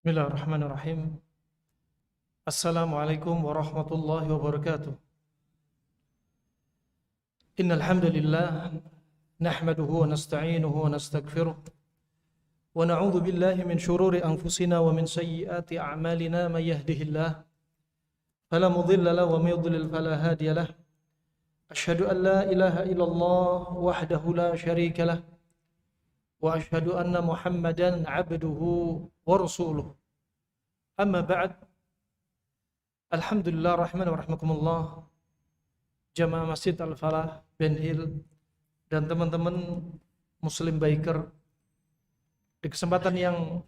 Bismillahirrahmanirrahim. Assalamualaikum warahmatullahi wabarakatuh. Innal hamdalillah nahmaduhu wa nasta'inuhu wa nastaghfiruh wa na'udzu billahi min shururi anfusina wa min sayyiati a'malina may yahdihillahu fala mudilla lahu wa may yudlil fala hadiya lahu. Asyhadu an la ilaha illallah wahdahu la syarika lahu wa asyhadu anna Muhammadan 'abduhu wa rasuluh. Amma ba'd. Alhamdulillah rahman wa rahmakumullah, jamaah Masjid Al-Falah Ben Hill dan teman-teman Muslim Biker, di kesempatan yang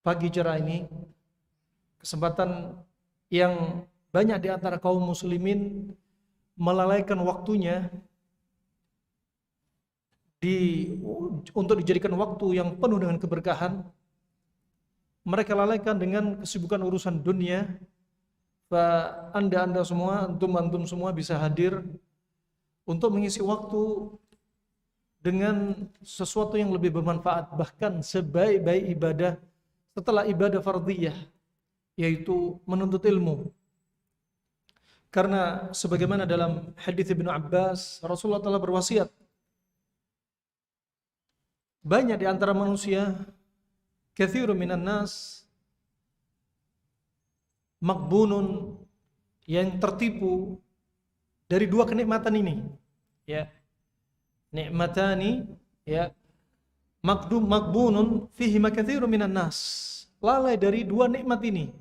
pagi cerah ini, kesempatan yang banyak di antara kaum muslimin melalaikan waktunya untuk dijadikan waktu yang penuh dengan keberkahan. Mereka lalaikan dengan kesibukan urusan dunia. Anda semua, antum semua bisa hadir untuk mengisi waktu dengan sesuatu yang lebih bermanfaat, bahkan sebaik-baik ibadah setelah ibadah fardhiyah, yaitu menuntut ilmu. Karena sebagaimana dalam hadis Ibnu Abbas, Rasulullah telah berwasiat, banyak di antara manusia, katsirun minan nas maghbunun, yang tertipu dari dua kenikmatan ini, ya. Nikmatani, ya, maghbunun fihi katsirun minan nas. Lalai dari dua nikmat ini,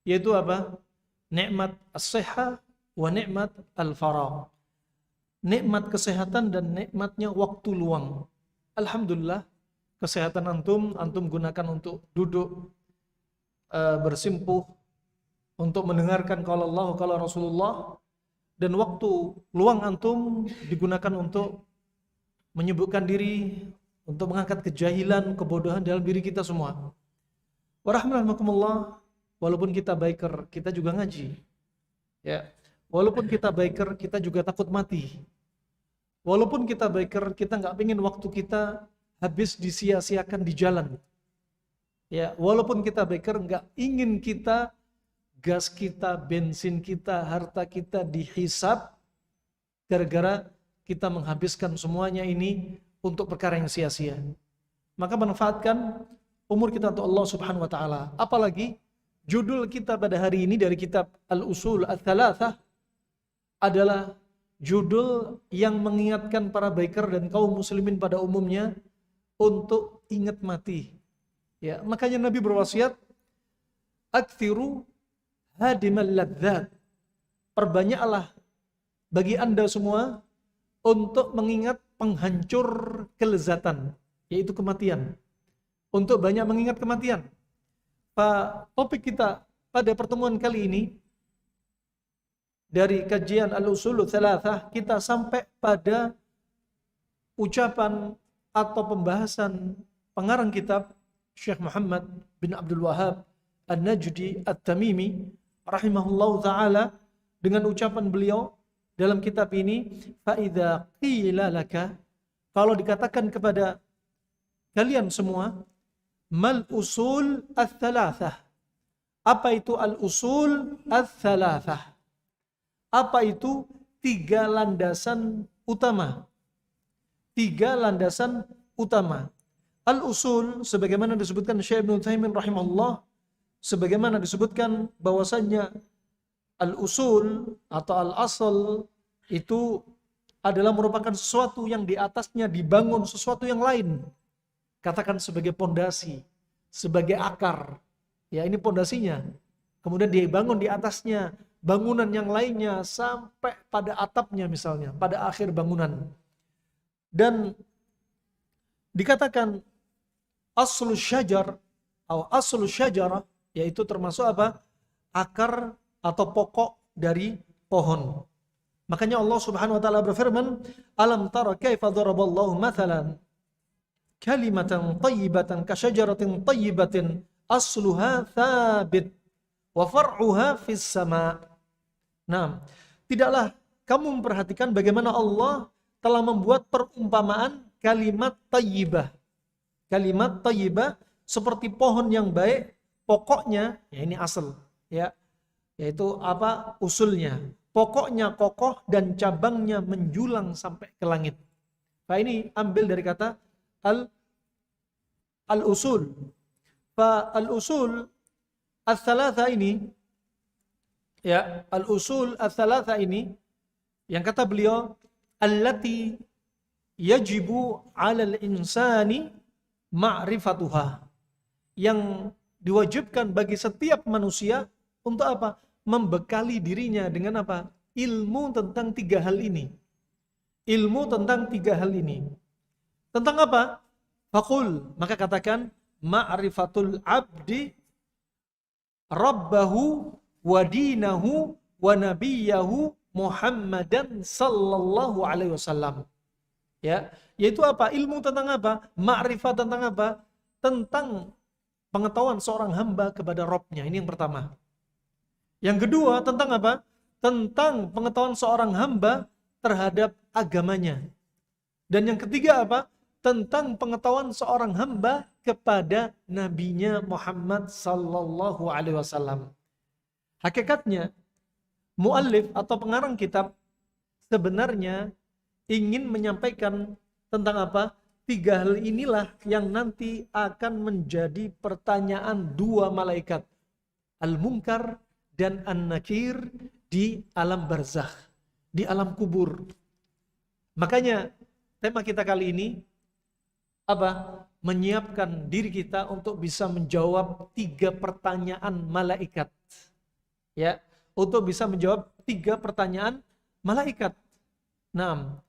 yaitu apa? Nikmat as-sihah wa nikmat al-faragh. Nikmat kesehatan dan nikmatnya waktu luang. Alhamdulillah, kesehatan antum gunakan untuk duduk, bersimpuh, untuk mendengarkan qala Allah qala Rasulullah, dan waktu luang antum digunakan untuk menyibukkan diri, untuk mengangkat kejahilan, kebodohan dalam diri kita semua. Warahmatullahi, walaupun kita biker, kita juga ngaji. Ya, walaupun kita biker, kita juga takut mati. Walaupun kita biker, kita nggak pengen waktu kita habis disia-siakan di jalan. Ya, walaupun kita biker, nggak ingin kita, gas kita, bensin kita, harta kita dihisab gara-gara kita menghabiskan semuanya ini untuk perkara yang sia-sia. Maka manfaatkan umur kita untuk Allah Subhanahu wa taala. Apalagi judul kita pada hari ini dari kitab Al-Usul Ats-Tsalatsah adalah judul yang mengingatkan para biker dan kaum muslimin pada umumnya untuk ingat mati. Ya, makanya Nabi berwasiat, aktsiru hadimal ladzat. Perbanyaklah bagi Anda semua untuk mengingat penghancur kelezatan, yaitu kematian. Untuk banyak mengingat kematian. Topik kita pada pertemuan kali ini dari kajian Al-Usul Tsalatsah, kita sampai pada ucapan atau pembahasan pengarang kitab Syekh Muhammad bin Abdul Wahhab An-Najdi At-Tamimi rahimahullahu ta'ala, dengan ucapan beliau dalam kitab ini, fa idza qila laka, kalau dikatakan kepada kalian semua, mal usul ats-tsalatsah, apa itu al-usul ats-tsalatsah? Apa itu tiga landasan utama? Tiga landasan utama. Al-usul, sebagaimana disebutkan Syekh Ibnu Utsaimin rahimahullah, sebagaimana disebutkan bahwasannya al-usul atau al-asal itu adalah merupakan sesuatu yang di atasnya dibangun sesuatu yang lain. Katakan sebagai pondasi, sebagai akar. Ya, ini pondasinya. Kemudian dibangun di atasnya bangunan yang lainnya sampai pada atapnya misalnya, pada akhir bangunan. Dan dikatakan aslus syajar atau aslus syajarah, yaitu termasuk apa? Akar atau pokok dari pohon. Makanya Allah Subhanahu wa taala berfirman, alam tara kaifa daraballahu mathalan kalimatan thayyibatan kasyajaratin thayyibatin asluha thabit wa far'uha fis sama'. Nah, tidaklah kamu memperhatikan bagaimana Allah telah membuat perumpamaan kalimat thayyibah. Kalimat thayyibah seperti pohon yang baik, pokoknya, ya ini asal, ya, yaitu apa? Usulnya. Pokoknya kokoh dan cabangnya menjulang sampai ke langit. Nah ini ambil dari kata al-usul. Fa al-usul ats-tsalatsa ini, ya, al-usul ats-tsalatsa ini yang kata beliau allati yajibu 'alal insani ma'rifatuha, yang diwajibkan bagi setiap manusia untuk apa? Membekali dirinya dengan apa? Ilmu tentang tiga hal ini. Ilmu tentang tiga hal ini. Tentang apa? Faqul, maka katakan ma'rifatul abdi rabbahu wa dinahu wa nabiyahu Muhammadan sallallahu alaihi wasallam. Ya, yaitu apa? Ilmu tentang apa? Ma'rifat tentang apa? Tentang pengetahuan seorang hamba kepada Rabb-nya. Ini yang pertama. Yang kedua, tentang apa? Tentang pengetahuan seorang hamba terhadap agamanya. Dan yang ketiga apa? Tentang pengetahuan seorang hamba kepada nabinya Muhammad sallallahu alaihi wasallam. Hakikatnya, muallif atau pengarang kitab sebenarnya ingin menyampaikan tentang apa? Tiga hal inilah yang nanti akan menjadi pertanyaan dua malaikat, Al-Munkar dan An-Nakir, di alam barzakh, di alam kubur. Makanya tema kita kali ini apa? Menyiapkan diri kita untuk bisa menjawab tiga pertanyaan malaikat. Ya, untuk bisa menjawab tiga pertanyaan malaikat. Nah,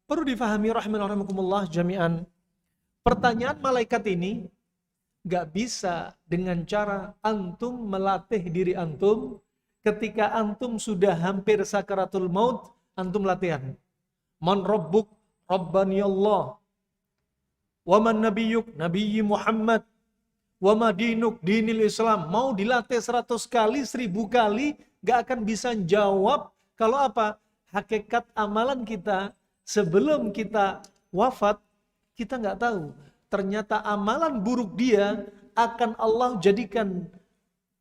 perlu difahami rahimakumullah jami'an. Pertanyaan malaikat ini gak bisa dengan cara antum melatih diri antum ketika antum sudah hampir sakaratul maut, antum latihan. Man rabbuk? Rabbani Allah. Wa man nabiyyuk? Nabiyyi Muhammad. Wa ma dinuk? Dinil Islam. Mau dilatih 100 kali, 1000 kali, gak akan bisa jawab kalau apa? Hakikat amalan kita sebelum kita wafat, kita gak tahu. Ternyata amalan buruk dia akan Allah jadikan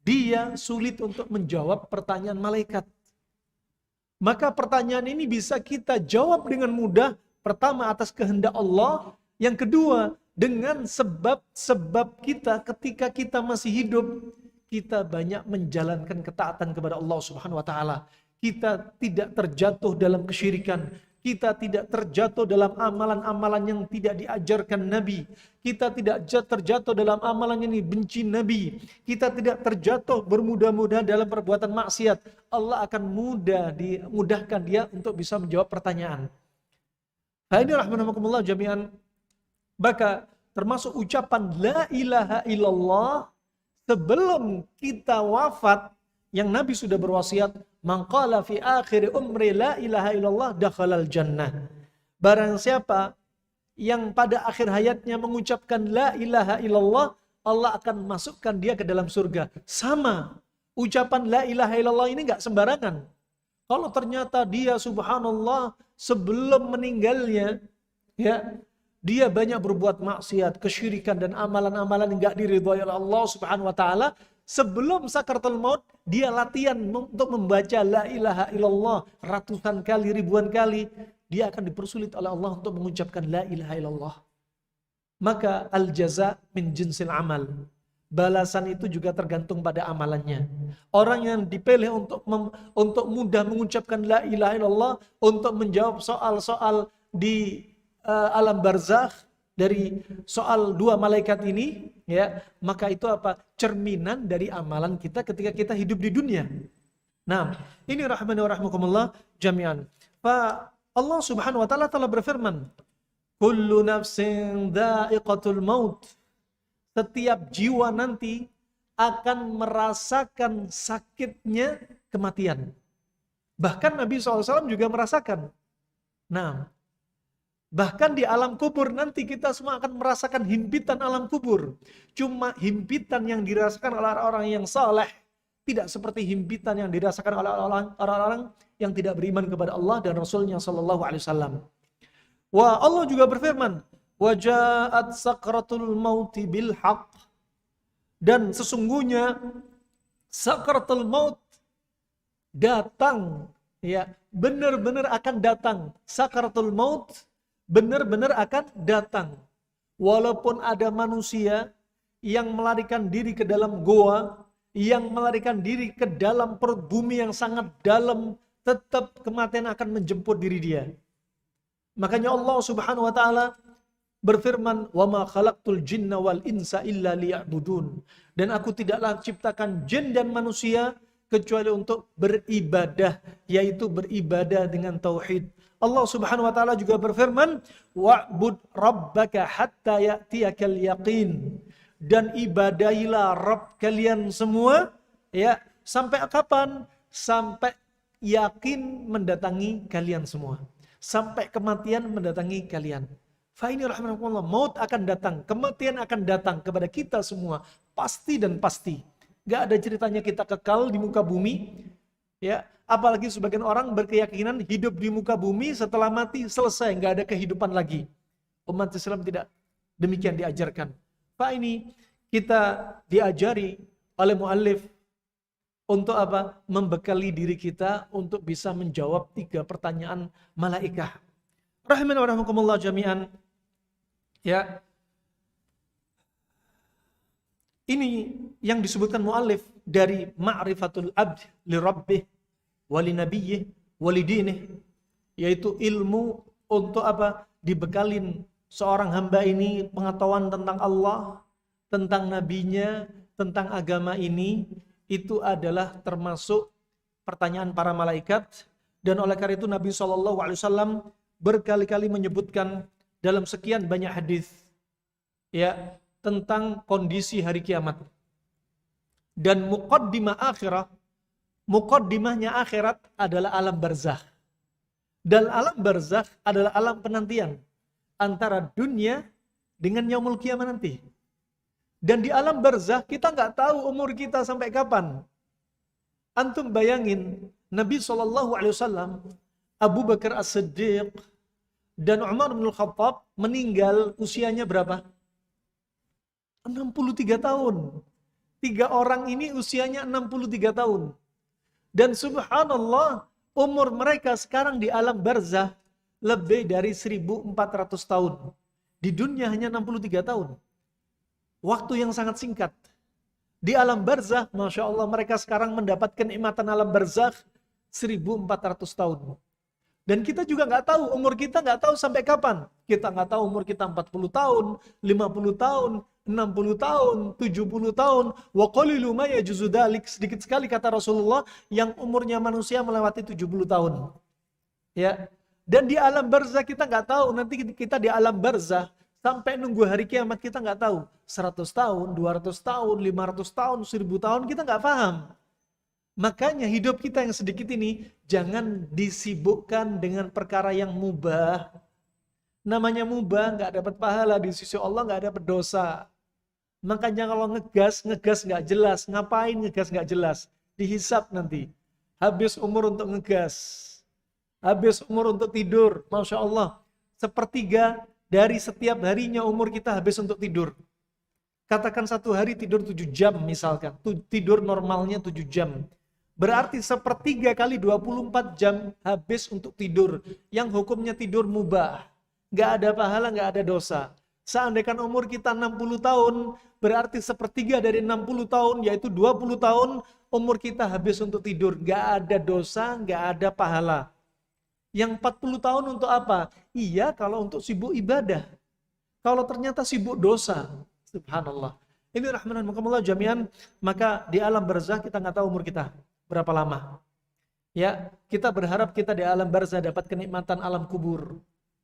dia sulit untuk menjawab pertanyaan malaikat. Maka pertanyaan ini bisa kita jawab dengan mudah. Pertama atas kehendak Allah. Yang kedua dengan sebab-sebab kita ketika kita masih hidup. Kita banyak menjalankan ketaatan kepada Allah Subhanahu wa Ta'ala. Kita tidak terjatuh dalam kesyirikan. Kita tidak terjatuh dalam amalan-amalan yang tidak diajarkan Nabi. Kita tidak terjatuh dalam amalan yang dibenci Nabi. Kita tidak terjatuh bermudah-mudah dalam perbuatan maksiat. Allah akan mudahkan dia untuk bisa menjawab pertanyaan. Nah ini rahmanakumullah jami'an. Maka termasuk ucapan la ilaha illallah sebelum kita wafat, yang Nabi sudah berwasiat, man qala fi akhir umri la ilaha illallah dakhalal jannah. Barang siapa yang pada akhir hayatnya mengucapkan la ilaha illallah, Allah akan masukkan dia ke dalam surga. Sama, ucapan la ilaha illallah ini enggak sembarangan. Kalau ternyata dia subhanallah sebelum meninggalnya, ya, dia banyak berbuat maksiat, kesyirikan dan amalan-amalan yang enggak diridhai oleh Allah Subhanahu wa taala, sebelum sakaratul maut dia latihan untuk membaca la ilaha illallah ratusan kali, ribuan kali, dia akan dipersulit oleh Allah untuk mengucapkan la ilaha illallah. Maka al jaza min jinsil amal. Balasan itu juga tergantung pada amalannya. Orang yang dipilih untuk mudah mengucapkan la ilaha illallah, untuk menjawab soal-soal di alam barzakh dari soal dua malaikat ini, ya, maka itu apa? Cerminan dari amalan kita ketika kita hidup di dunia. Nah, ini rahmani wa rahmakumullah jami'an. Fa Allah Subhanahu wa taala telah berfirman, kullu nafsin dha'iqatul maut. Setiap jiwa nanti akan merasakan sakitnya kematian. Bahkan Nabi SAW juga merasakan. Nah, bahkan di alam kubur nanti kita semua akan merasakan himpitan alam kubur. Cuma himpitan yang dirasakan oleh orang yang saleh, tidak seperti himpitan yang dirasakan oleh orang-orang yang tidak beriman kepada Allah dan Rasulnya Sallallahu Alaihi Wasallam. Wah, Allah juga berfirman, Waja'at sakratul mauti bil haqq. Dan sesungguhnya sakratul maut datang, ya, benar-benar akan datang. Sakratul maut benar-benar akan datang. Walaupun ada manusia yang melarikan diri ke dalam goa, yang melarikan diri ke dalam perut bumi yang sangat dalam, tetap kematian akan menjemput diri dia. Makanya Allah Subhanahu wa taala berfirman, "Wa ma khalaqtul jinna wal insa illa liya'budun." Dan aku tidaklah ciptakan jin dan manusia kecuali untuk beribadah, yaitu beribadah dengan tauhid. Allah Subhanahu wa taala juga berfirman, "Wa'bud rabbaka hatta ya'tiyakal yaqin." Dan ibadahilah Rabb kalian semua, ya, sampai kapan? Sampai yakin mendatangi kalian semua. Sampai kematian mendatangi kalian. Fa ini rahmatullah, maut akan datang, kematian akan datang kepada kita semua, pasti dan pasti. Gak ada ceritanya kita kekal di muka bumi, ya. Apalagi sebagian orang berkeyakinan hidup di muka bumi setelah mati selesai, gak ada kehidupan lagi. Umat Islam tidak demikian diajarkan. Pak, ini kita diajari oleh muallif untuk apa? Membekali diri kita untuk bisa menjawab 3 pertanyaan malaikah. Rahimani wa rahimakumullah jami'an. Ya. Ini yang disebutkan muallif dari ma'rifatul abd li rabbih wa li nabiyyih wa li dinih, yaitu ilmu untuk apa? Dibekalin seorang hamba ini pengetahuan tentang Allah, tentang nabinya, tentang agama ini, itu adalah termasuk pertanyaan para malaikat. Dan oleh karena itu Nabi SAW berkali-kali menyebutkan dalam sekian banyak hadis, ya, tentang kondisi hari kiamat. Dan muqaddimahnya akhirat adalah alam barzakh. Dan alam barzakh adalah alam penantian antara dunia dengan yaumul kiamah nanti. Dan di alam barzakh kita nggak tahu umur kita sampai kapan. Antum bayangin Nabi SAW, Abu Bakar As-Siddiq, dan Umar bin Khattab meninggal usianya berapa? 63 tahun. 3 orang ini usianya 63 tahun. Dan subhanallah, umur mereka sekarang di alam barzakh lebih dari 1400 tahun. Di dunia hanya 63 tahun. Waktu yang sangat singkat. Di alam barzakh, Masya Allah, mereka sekarang mendapat kenikmatan alam barzakh 1400 tahun. Dan kita juga nggak tahu, umur kita nggak tahu sampai kapan. Kita nggak tahu umur kita 40 tahun, 50 tahun, 60 tahun, 70 tahun. Wa qalilu ma yajuzu dzalik. Sedikit sekali kata Rasulullah yang umurnya manusia melewati 70 tahun. Ya. Dan di alam barzakh kita nggak tahu, nanti kita di alam barzakh sampai nunggu hari kiamat kita nggak tahu. 100 tahun, 200 tahun, 500 tahun, 1000 tahun kita nggak paham. Makanya hidup kita yang sedikit ini jangan disibukkan dengan perkara yang mubah. Namanya mubah, nggak dapat pahala di sisi Allah, nggak dapat dosa. Makanya kalau ngegas nggak jelas. Ngapain ngegas nggak jelas? Dihisap nanti. Habis umur untuk ngegas. Habis umur untuk tidur. Masya Allah. 1/3 dari setiap harinya umur kita habis untuk tidur. Katakan 1 hari tidur 7 jam misalkan. Tidur normalnya 7 jam. Berarti 1/3 kali 24 jam habis untuk tidur. Yang hukumnya tidur mubah. Nggak ada pahala, nggak ada dosa. Seandainya umur kita 60 tahun, berarti 1/3 dari 60 tahun, yaitu 20 tahun, umur kita habis untuk tidur. Nggak ada dosa, nggak ada pahala. Yang 40 tahun untuk apa? Iya, kalau untuk sibuk ibadah. Kalau ternyata sibuk dosa, subhanallah. Ini rahmanakumullah jami'an, maka di alam barzakh kita nggak tahu umur kita berapa lama. Ya, kita berharap kita di alam barzakh dapat kenikmatan alam kubur.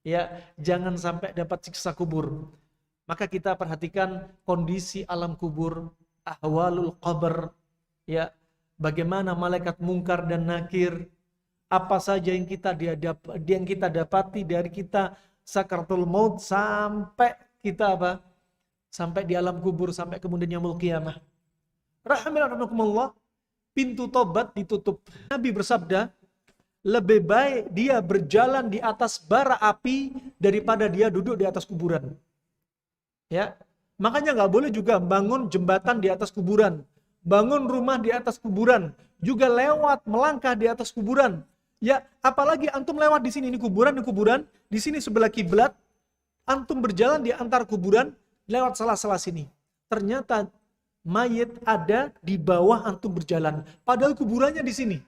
Ya, jangan sampai dapat siksa kubur. Maka kita perhatikan kondisi alam kubur, ahwalul qabr, ya, bagaimana malaikat mungkar dan nakir, apa saja yang kita dapati dari kita sakaratul maut sampai kita apa? Sampai di alam kubur, sampai kemudian yaumul qiyamah. Rahimahumullah, pintu tobat ditutup. Nabi bersabda, lebih baik dia berjalan di atas bara api daripada dia duduk di atas kuburan. Ya, makanya nggak boleh juga bangun jembatan di atas kuburan, bangun rumah di atas kuburan, juga lewat melangkah di atas kuburan. Ya, apalagi antum lewat di sini, ini kuburan, di sini sebelah kiblat, antum berjalan di antar kuburan, lewat sela-sela sini. Ternyata mayit ada di bawah antum berjalan, padahal kuburannya di sini.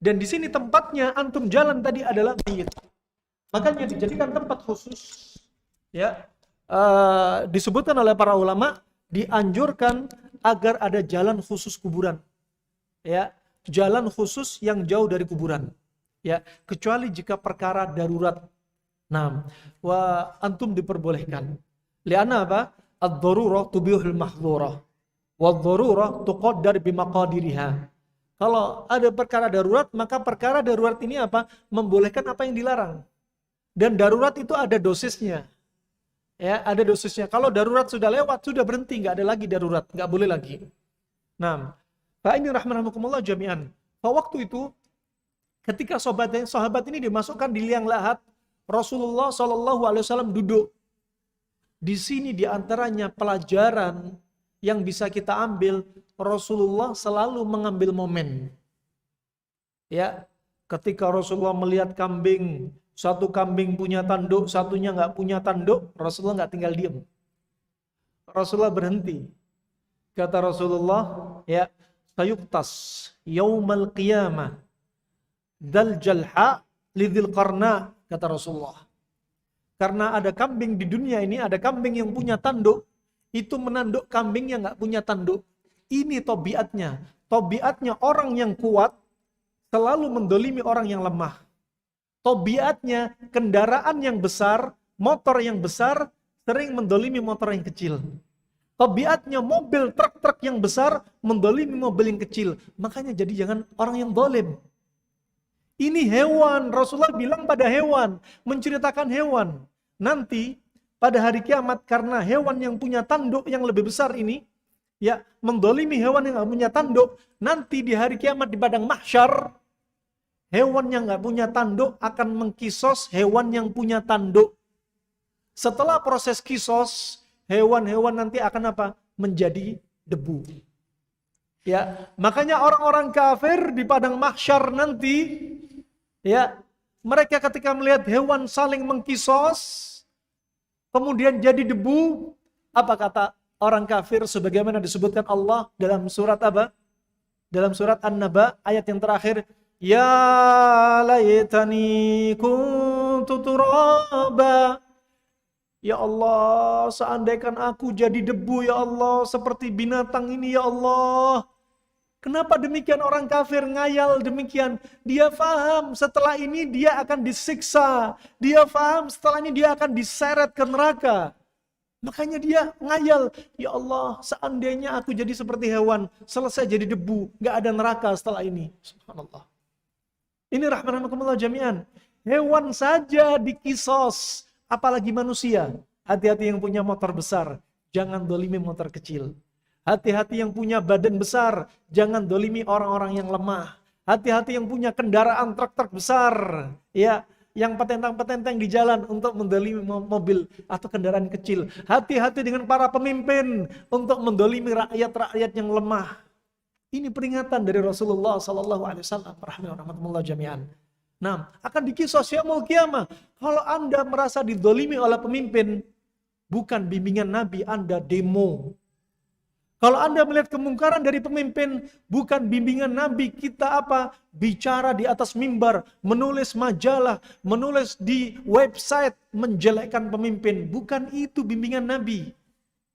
Dan di sini tempatnya antum jalan tadi adalah mayit. Makanya dijadikan tempat khusus, ya. Disebutkan oleh para ulama, dianjurkan agar ada jalan khusus kuburan, ya, jalan khusus yang jauh dari kuburan, ya, kecuali jika perkara darurat. Nah, antum diperbolehkan. Lianna apa? Ad-darurah tubihul mahdhurah, wad-darurah tuqaddar bimaqadiriha. Kalau ada perkara darurat, maka perkara darurat ini apa? Membolehkan apa yang dilarang. Dan darurat itu ada dosisnya. Ya, ada dosisnya. Kalau darurat sudah lewat, sudah berhenti, nggak ada lagi darurat, nggak boleh lagi. Nah, Pak ini rahmanakumullah jami'an. Waktu itu, ketika sahabat ini dimasukkan di liang lahat, Rasulullah SAW duduk. Di sini diantaranya pelajaran yang bisa kita ambil, Rasulullah selalu mengambil momen. Ya, ketika Rasulullah melihat kambing, satu kambing punya tanduk, satunya nggak punya tanduk, Rasulullah nggak tinggal diam. Rasulullah berhenti. Kata Rasulullah, ya, sayuktas yaumal qiyamah dal jalha lidil qarna, kata Rasulullah. Karena ada kambing di dunia ini, ada kambing yang punya tanduk, itu menanduk kambing yang nggak punya tanduk. Ini tobiatnya. Tobiatnya orang yang kuat selalu mendolimi orang yang lemah. Tobiatnya kendaraan yang besar, motor yang besar, sering mendolimi motor yang kecil. Tobiatnya mobil, truk-truk yang besar, mendolimi mobil yang kecil. Makanya jadi jangan orang yang dolim. Ini hewan, Rasulullah bilang pada hewan, menceritakan hewan. Nanti pada hari kiamat, karena hewan yang punya tanduk yang lebih besar ini, ya, mendolimi hewan yang gak punya tanduk, nanti di hari kiamat di padang mahsyar, hewan yang nggak punya tanduk akan mengkisos hewan yang punya tanduk. Setelah proses kisos, hewan-hewan nanti akan apa? Menjadi debu. Ya, makanya orang-orang kafir di padang mahsyar nanti, ya, mereka ketika melihat hewan saling mengkisos, kemudian jadi debu, apa kata orang kafir sebagaimana disebutkan Allah dalam surat apa? Dalam surat An-Naba ayat yang terakhir, ya laytani kuntu turaba. Ya Allah, seandainya aku jadi debu ya Allah, seperti binatang ini ya Allah. Kenapa demikian orang kafir ngayal demikian? Dia faham setelah ini dia akan disiksa. Dia faham setelah ini dia akan diseret ke neraka. Makanya dia ngayal, ya Allah, seandainya aku jadi seperti hewan, selesai jadi debu, gak ada neraka setelah ini. Subhanallah. Ini rahmanakumullah jami'an. Hewan saja dikisos, apalagi manusia. Hati-hati yang punya motor besar, jangan dolimi motor kecil. Hati-hati yang punya badan besar, jangan dolimi orang-orang yang lemah. Hati-hati yang punya kendaraan truk-truk besar, ya, yang petentang-petentang di jalan untuk mendolimi mobil atau kendaraan kecil. Hati-hati dengan para pemimpin untuk mendolimi rakyat-rakyat yang lemah. Ini peringatan dari Rasulullah SAW. Rahimahullah jami'an. Nah, akan dikisos yaumul qiyamah. Kalau Anda merasa didolimi oleh pemimpin, bukan bimbingan Nabi, Anda demo. Kalau Anda melihat kemungkaran dari pemimpin, bukan bimbingan Nabi, kita apa? Bicara di atas mimbar, menulis majalah, menulis di website, menjelekkan pemimpin. Bukan itu bimbingan Nabi.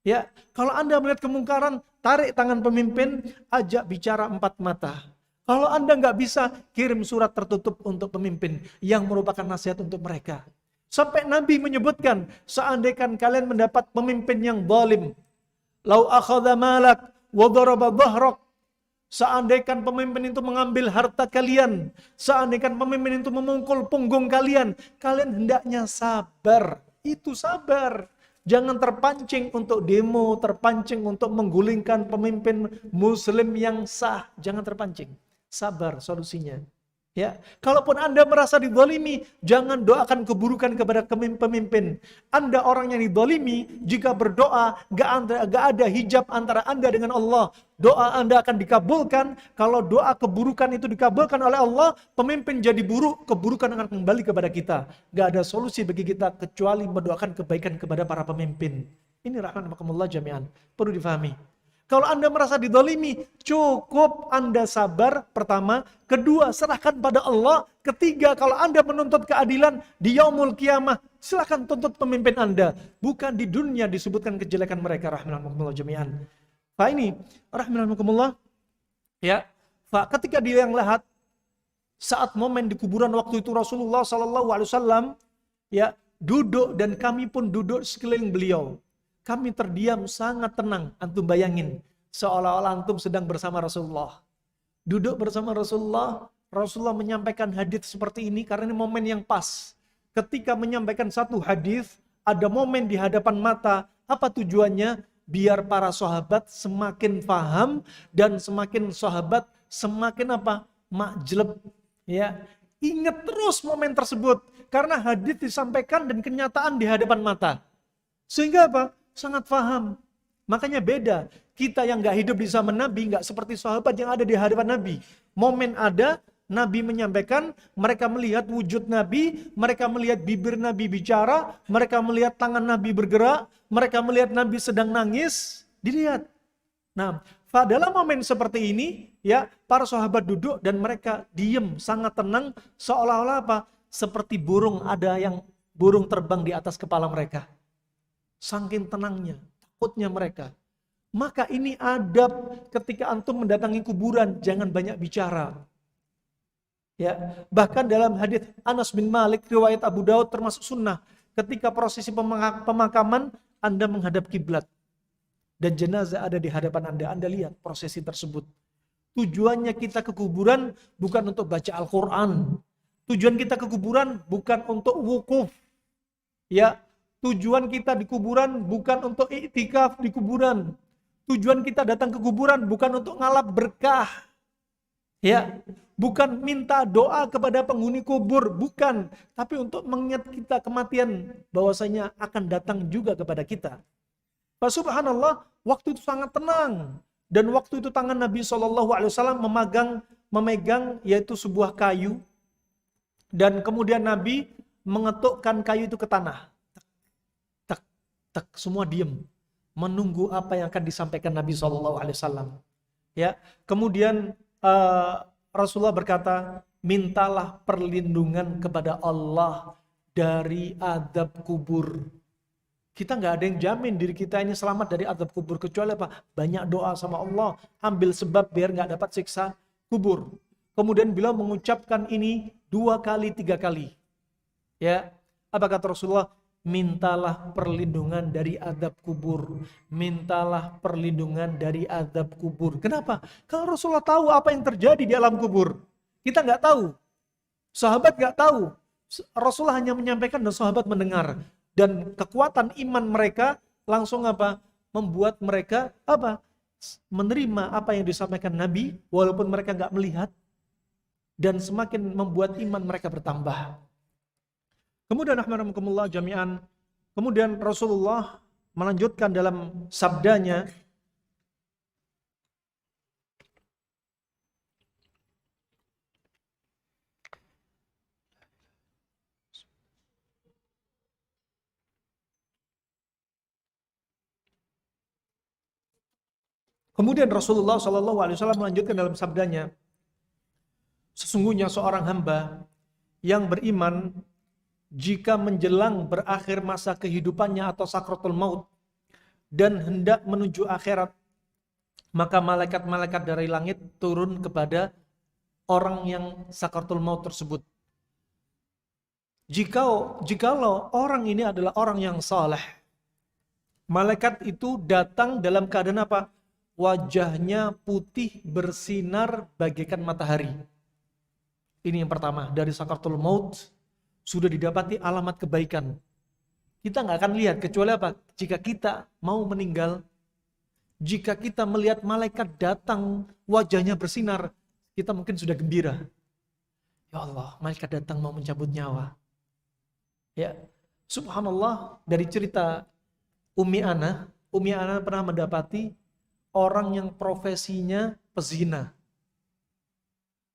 Ya, kalau Anda melihat kemungkaran, tarik tangan pemimpin, ajak bicara empat mata. Kalau Anda nggak bisa, kirim surat tertutup untuk pemimpin yang merupakan nasihat untuk mereka. Sampai Nabi menyebutkan, seandainya kalian mendapat pemimpin yang zalim, lau akhadha malak wa daraba dhahrak, seandainya pemimpin itu mengambil harta kalian, seandainya pemimpin itu memukul punggung kalian, kalian hendaknya sabar. Itu sabar. Jangan terpancing untuk demo, terpancing untuk menggulingkan pemimpin muslim yang sah. Jangan terpancing. Sabar solusinya. Ya, kalaupun Anda merasa dizalimi, jangan doakan keburukan kepada pemimpin. Anda orang yang dizalimi, jika berdoa, gak ada hijab antara Anda dengan Allah. Doa Anda akan dikabulkan. Kalau doa keburukan itu dikabulkan oleh Allah, pemimpin jadi buruk, keburukan akan kembali kepada kita. Gak ada solusi bagi kita kecuali mendoakan kebaikan kepada para pemimpin. Ini rahmatullah jami'an. Perlu difahami. Kalau Anda merasa didolimi, cukup Anda sabar, pertama. Kedua, serahkan pada Allah. Ketiga, kalau Anda menuntut keadilan di yaumul kiamah, silakan tuntut pemimpin Anda. Bukan di dunia disebutkan kejelekan mereka, rahmatullah jami'an. Pak ini, rahmatullah, ya, Pak, ketika dia yang lahat, saat momen di kuburan waktu itu Rasulullah SAW, ya, duduk dan kami pun duduk sekeliling beliau. Kami terdiam sangat tenang. Antum bayangin, seolah-olah antum sedang bersama Rasulullah. Duduk bersama Rasulullah, Rasulullah menyampaikan hadis seperti ini karena ini momen yang pas. Ketika menyampaikan satu hadis, ada momen di hadapan mata. Apa tujuannya? Biar para sahabat semakin paham dan semakin sahabat semakin apa? Majleb. Ya, ingat terus momen tersebut karena hadis disampaikan dan kenyataan di hadapan mata. Sehingga apa? Sangat paham. Makanya beda. Kita yang gak hidup di zaman Nabi, gak seperti sahabat yang ada di hadapan Nabi. Momen ada, Nabi menyampaikan, mereka melihat wujud Nabi, mereka melihat bibir Nabi bicara, mereka melihat tangan Nabi bergerak, mereka melihat Nabi sedang nangis, dilihat. Nah, dalam momen seperti ini, ya, para sahabat duduk dan mereka diem, sangat tenang, seolah-olah apa? Seperti burung, ada yang burung terbang di atas kepala mereka. Saking tenangnya, takutnya mereka. Maka ini adab ketika antum mendatangi kuburan, jangan banyak bicara. Ya, bahkan dalam hadis Anas bin Malik riwayat Abu Daud termasuk sunnah, ketika prosesi pemakaman Anda menghadap kiblat dan jenazah ada di hadapan Anda lihat prosesi tersebut. Tujuannya kita ke kuburan bukan untuk baca Al-Qur'an. Tujuan kita ke kuburan bukan untuk wukuf. Ya, tujuan kita di kuburan bukan untuk iktikaf di kuburan. Tujuan kita datang ke kuburan bukan untuk ngalap berkah. Ya, bukan minta doa kepada penghuni kubur, bukan. Tapi untuk mengingat kita kematian bahwasanya akan datang juga kepada kita. Pak subhanallah, waktu itu sangat tenang. Dan waktu itu tangan Nabi SAW memegang yaitu sebuah kayu. Dan kemudian Nabi mengetukkan kayu itu ke tanah. Semua diam menunggu apa yang akan disampaikan Nabi SAW. Ya, kemudian Rasulullah berkata, mintalah perlindungan kepada Allah dari azab kubur. Kita nggak ada yang jamin diri kita ini selamat dari azab kubur kecuali apa? Banyak doa sama Allah, ambil sebab biar nggak dapat siksa kubur. Kemudian beliau mengucapkan ini 2 kali, 3 kali. Ya, apa kata Rasulullah? Mintalah perlindungan dari azab kubur. Mintalah perlindungan dari azab kubur. Kenapa? Kalau Rasulullah tahu apa yang terjadi di alam kubur. Kita nggak tahu. Sahabat nggak tahu. Rasulullah hanya menyampaikan dan sahabat mendengar. Dan kekuatan iman mereka langsung apa? Membuat mereka apa? Menerima apa yang disampaikan Nabi walaupun mereka nggak melihat. Dan semakin membuat iman mereka bertambah. Kemudian rahmatullah jami'an, kemudian Rasulullah melanjutkan dalam sabdanya, kemudian Rasulullah SAW melanjutkan dalam sabdanya, sesungguhnya seorang hamba yang beriman jika menjelang berakhir masa kehidupannya atau sakratul maut dan hendak menuju akhirat, maka malaikat-malaikat dari langit turun kepada orang yang sakratul maut tersebut. Jikalau orang ini adalah orang yang saleh, malaikat itu datang dalam keadaan apa? Wajahnya putih bersinar bagaikan matahari. Ini yang pertama, dari sakratul maut sudah didapati alamat kebaikan. Kita nggak akan lihat kecuali apa? Jika kita mau meninggal, jika kita melihat malaikat datang, wajahnya bersinar, kita mungkin sudah gembira. Ya Allah, malaikat datang mau mencabut nyawa. Ya, subhanallah, dari cerita Ummi Ana pernah mendapati orang yang profesinya pezina.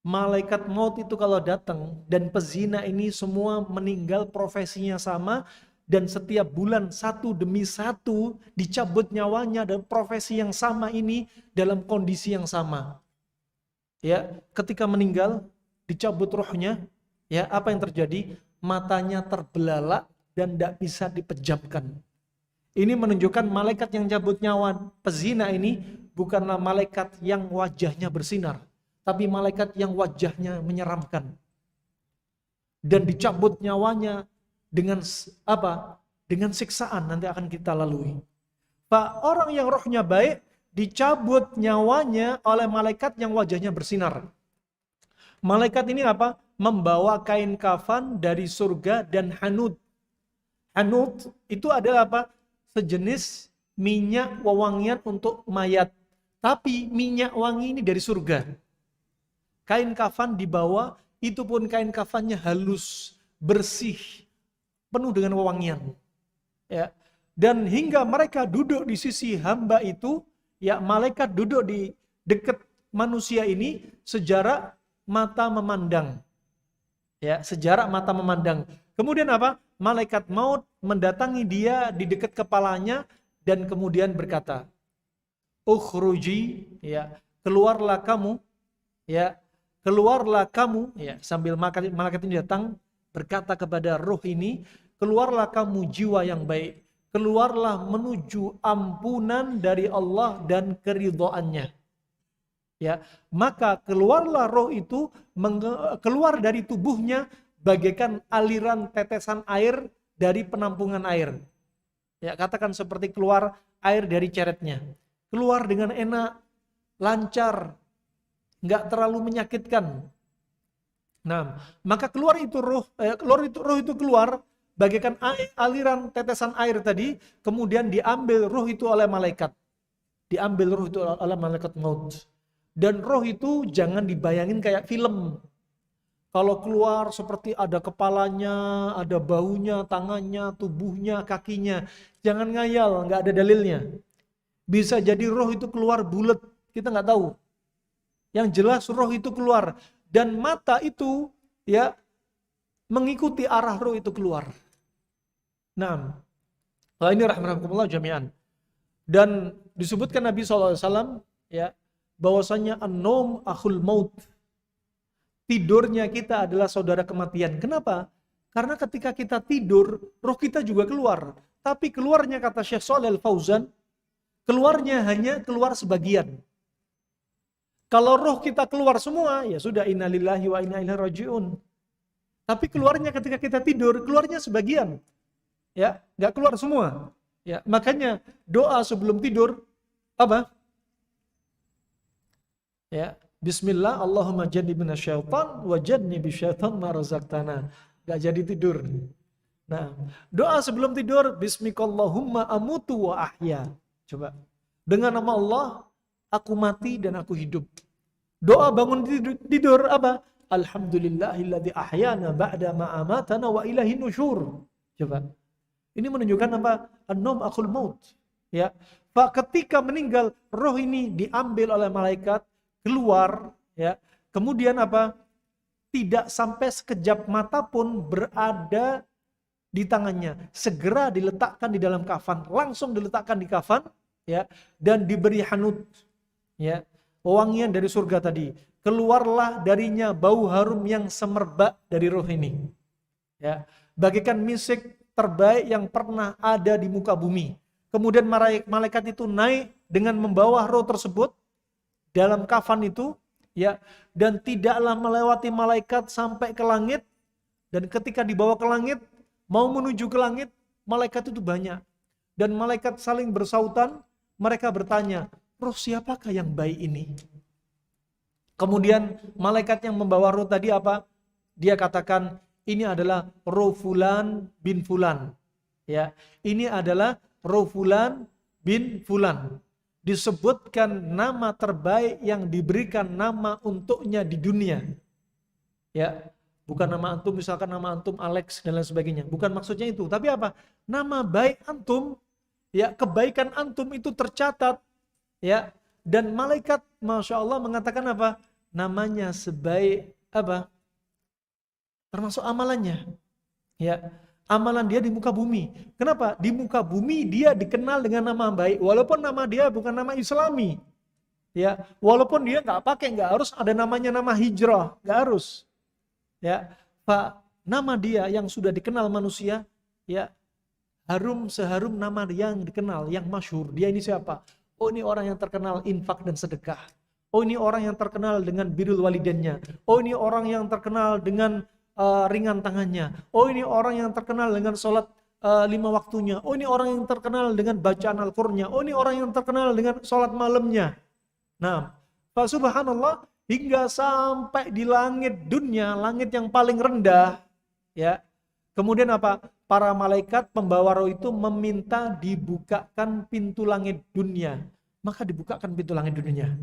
Malaikat maut itu kalau datang dan pezina ini semua meninggal, profesinya sama, dan setiap bulan satu demi satu dicabut nyawanya, dan profesi yang sama ini dalam kondisi yang sama. Ya, ketika meninggal dicabut rohnya, ya apa yang terjadi? Matanya terbelalak dan tidak bisa dipejamkan. Ini menunjukkan malaikat yang cabut nyawa pezina ini bukanlah malaikat yang wajahnya bersinar, tapi malaikat yang wajahnya menyeramkan. Dan dicabut nyawanya dengan apa? Dengan siksaan nanti akan kita lalui. Pak, orang yang rohnya baik dicabut nyawanya oleh malaikat yang wajahnya bersinar. Malaikat ini apa? Membawa kain kafan dari surga dan hanud. Hanud itu adalah apa? Sejenis minyak wewangian untuk mayat. Tapi minyak wangi ini dari surga. Kain kafan dibawa, itu pun kain kafannya halus, bersih, penuh dengan wewangian. Ya. Dan hingga mereka duduk di sisi hamba itu, ya malaikat duduk di dekat manusia ini sejarak mata memandang. Ya, sejarak mata memandang. Kemudian apa? Malaikat maut mendatangi dia di dekat kepalanya dan kemudian berkata, "Ukhruji," ya, keluarlah kamu, ya, keluarlah kamu, ya, sambil malaikat ini datang berkata kepada roh ini, "Keluarlah kamu jiwa yang baik, keluarlah menuju ampunan dari Allah dan keridhaannya." Ya, maka keluarlah roh itu keluar dari tubuhnya bagaikan aliran tetesan air dari penampungan air. Ya, katakan seperti keluar air dari ceretnya. Keluar dengan enak, lancar, nggak terlalu menyakitkan. Nah, maka keluar itu roh itu keluar bagaikan aliran tetesan air tadi, kemudian diambil roh itu oleh malaikat. Diambil roh itu oleh malaikat maut. Dan roh itu jangan dibayangin kayak film. Kalau keluar seperti ada kepalanya, ada baunya, tangannya, tubuhnya, kakinya. Jangan ngayal, nggak ada dalilnya. Bisa jadi roh itu keluar bulat, kita nggak tahu. Yang jelas roh itu keluar. Dan mata itu ya mengikuti arah roh itu keluar. Nah, ini rahmatullah jami'an. Dan disebutkan Nabi SAW ya, bahwasanya an-naum akhul maut. Tidurnya kita adalah saudara kematian. Kenapa? Karena ketika kita tidur, roh kita juga keluar. Tapi keluarnya, kata Syekh Shalih Al-Fauzan, keluarnya hanya keluar sebagian. Kalau roh kita keluar semua, ya sudah, innalillahi wa inna ilaihi raji'un. Tapi keluarnya ketika kita tidur, keluarnya sebagian. Ya, nggak keluar semua. Ya, makanya doa sebelum tidur apa? Ya, bismillah, Allahumma jannibna syaitan wa jannibi syaitan ma razaqtana. Gak jadi tidur. Nah, doa sebelum tidur, bismikallahumma amutu wa ahya. Coba. Dengan nama Allah, aku mati dan aku hidup. Doa bangun tidur apa? Alhamdulillahilladzi ahyana ba'da ma amatana wa ilahi nusyur. Coba. Ini menunjukkan apa? An-naum akhul maut. Ya. Pak, ketika meninggal, roh ini diambil oleh malaikat, keluar, ya. Kemudian apa? Tidak sampai sekejap mata pun berada di tangannya. Segera diletakkan di dalam kafan, langsung diletakkan di kafan, ya, dan diberi hanud, ya, wewangian dari surga tadi. Keluarlah darinya bau harum yang semerbak dari roh ini. Ya, bagaikan misik terbaik yang pernah ada di muka bumi. Kemudian malaikat itu naik dengan membawa roh tersebut dalam kafan itu, ya, dan tidaklah melewati malaikat sampai ke langit. Dan ketika dibawa ke langit, mau menuju ke langit, malaikat itu banyak. Dan malaikat saling bersautan, mereka bertanya, roh siapakah yang baik ini? Kemudian malaikat yang membawa roh tadi apa? Dia katakan, ini adalah roh fulan bin fulan. Ya, ini adalah roh fulan bin fulan. Disebutkan nama terbaik yang diberikan nama untuknya di dunia. Ya, Bukan nama antum, misalkan nama antum Alex dan lain sebagainya. Bukan maksudnya itu. Tapi apa? Nama baik antum, ya, kebaikan antum itu tercatat, ya. Dan malaikat, Masya Allah, mengatakan apa? Namanya sebaik apa? Termasuk amalannya, ya. Amalan dia di muka bumi. Kenapa? Di muka bumi dia dikenal dengan nama baik, walaupun nama dia bukan nama Islami, ya. Walaupun dia nggak harus ada namanya nama hijrah, nggak harus. Ya, Pak, nama dia yang sudah dikenal manusia, ya, harum seharum nama yang dikenal, yang masyhur. Dia ini siapa? Oh, ini orang yang terkenal infak dan sedekah. Oh, ini orang yang terkenal dengan birrul walidainnya. Oh, ini orang yang terkenal dengan ringan tangannya. Oh, ini orang yang terkenal dengan sholat 5 waktunya. Oh, ini orang yang terkenal dengan bacaan Al-Qur'annya. Oh, ini orang yang terkenal dengan sholat malamnya. Nah, Pak, subhanallah, hingga sampai di langit dunia, langit yang paling rendah, ya. Kemudian apa? Para malaikat pembawa roh itu meminta dibukakan pintu langit dunia. Maka dibukakan pintu langit dunia,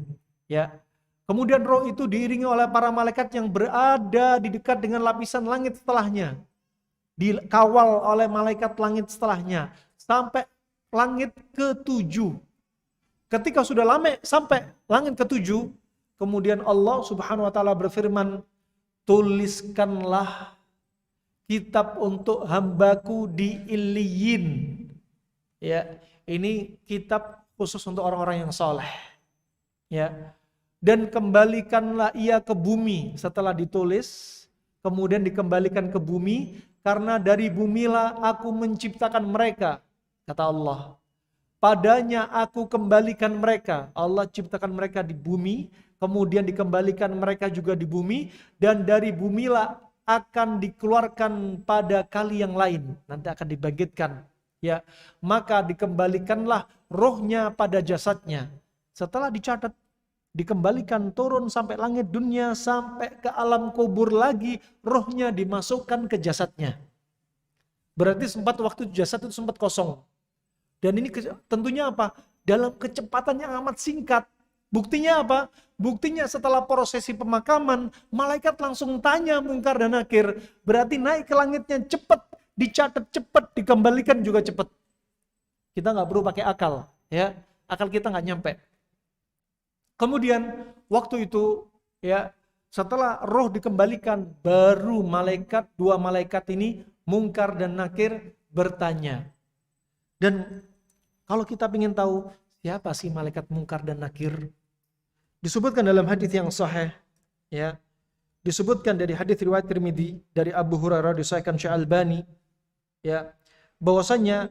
ya. Kemudian roh itu diiringi oleh para malaikat yang berada di dekat dengan lapisan langit setelahnya. Dikawal oleh malaikat langit setelahnya sampai langit ke-7. Ketika sudah sampai langit ke-7, kemudian Allah Subhanahu wa taala berfirman, tuliskanlah kitab untuk hambaku di Illiyin. Ya, ini kitab khusus untuk orang-orang yang soleh. Ya, dan kembalikanlah ia ke bumi setelah ditulis, kemudian dikembalikan ke bumi, karena dari bumilah aku menciptakan mereka, kata Allah. Padanya aku kembalikan mereka. Allah ciptakan mereka di bumi, kemudian dikembalikan mereka juga di bumi, dan dari bumilah akan dikeluarkan pada kali yang lain, nanti akan dibangkitkan, ya. Maka dikembalikanlah rohnya pada jasadnya. Setelah dicatat, dikembalikan turun sampai langit dunia, sampai ke alam kubur lagi, rohnya dimasukkan ke jasadnya. Berarti sempat waktu jasad itu sempat kosong. Dan ini tentunya apa? Dalam kecepatan yang amat singkat. Buktinya apa? Buktinya setelah prosesi pemakaman, malaikat langsung tanya Mungkar dan Nakir. Berarti naik ke langitnya cepat, dicatat cepat, dikembalikan juga cepat. Kita nggak perlu pakai akal, ya. Akal kita nggak nyampe. Kemudian waktu itu, ya, setelah roh dikembalikan, baru dua malaikat ini, Mungkar dan Nakir, bertanya. Dan kalau kita ingin tahu siapa sih malaikat Mungkar dan Nakir, disebutkan dalam hadis yang sahih, ya, disebutkan dari hadis riwayat Tirmidzi dari Abu Hurairah, disahihkan Syekh Albani, ya, bahwasanya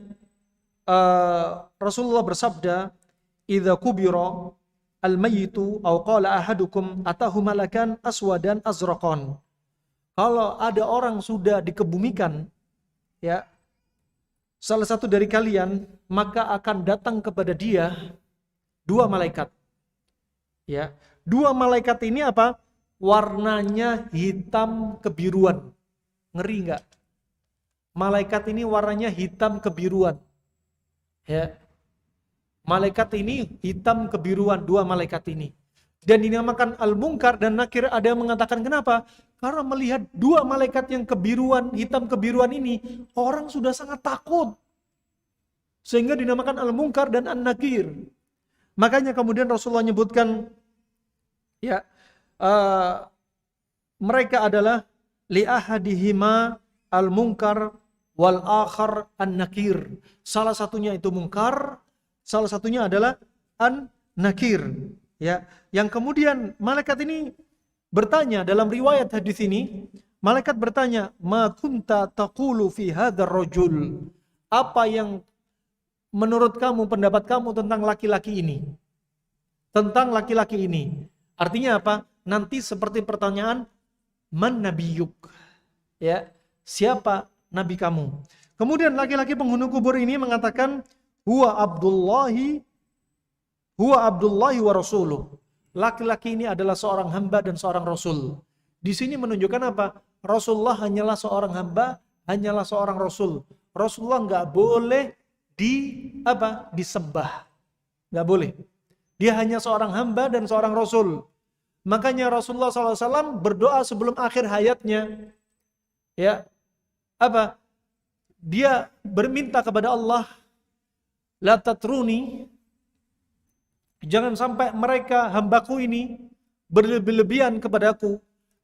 Rasulullah bersabda, "Idza kubira al-mayyitu aw qala ahadukum atahu malakan aswadan azraqan." Kalau ada orang sudah dikebumikan, ya, salah satu dari kalian, maka akan datang kepada dia dua malaikat. Ya, dua malaikat ini apa? Warnanya hitam kebiruan. Ngeri enggak? Malaikat ini warnanya hitam kebiruan. Ya. Malaikat ini hitam kebiruan, dua malaikat ini. Dan dinamakan Al-Munkar dan Nakir. Ada yang mengatakan kenapa? Karena melihat dua malaikat yang kebiruan, hitam kebiruan ini, orang sudah sangat takut. Sehingga dinamakan Al-Munkar dan An-Nakir. Makanya kemudian Rasulullah menyebutkan, ya, mereka adalah li'ahadihima al-munkar wal akhar an-nakir. Salah satunya itu munkar, salah satunya adalah an-nakir. Ya, yang kemudian malaikat ini bertanya dalam riwayat hadis ini, malaikat bertanya, "Ma kunta taqulu fi hadzal rajul?" Apa yang menurut kamu, pendapat kamu tentang laki-laki ini? Tentang laki-laki ini. Artinya apa? Nanti seperti pertanyaan, man nabiyuk? Ya, siapa nabi kamu? Kemudian laki-laki penghuni kubur ini mengatakan, huwa Abdullahi wa rasuluh. Laki-laki ini adalah seorang hamba dan seorang rasul. Di sini menunjukkan apa? Rasulullah hanyalah seorang hamba, hanyalah seorang rasul. Rasulullah nggak boleh disembah. Nggak boleh. Dia hanya seorang hamba dan seorang rasul. Makanya Rasulullah SAW berdoa sebelum akhir hayatnya. Ya, apa? Dia berminta kepada Allah, la tatruni, jangan sampai mereka hambaku ini berlebih-lebihan kepadaku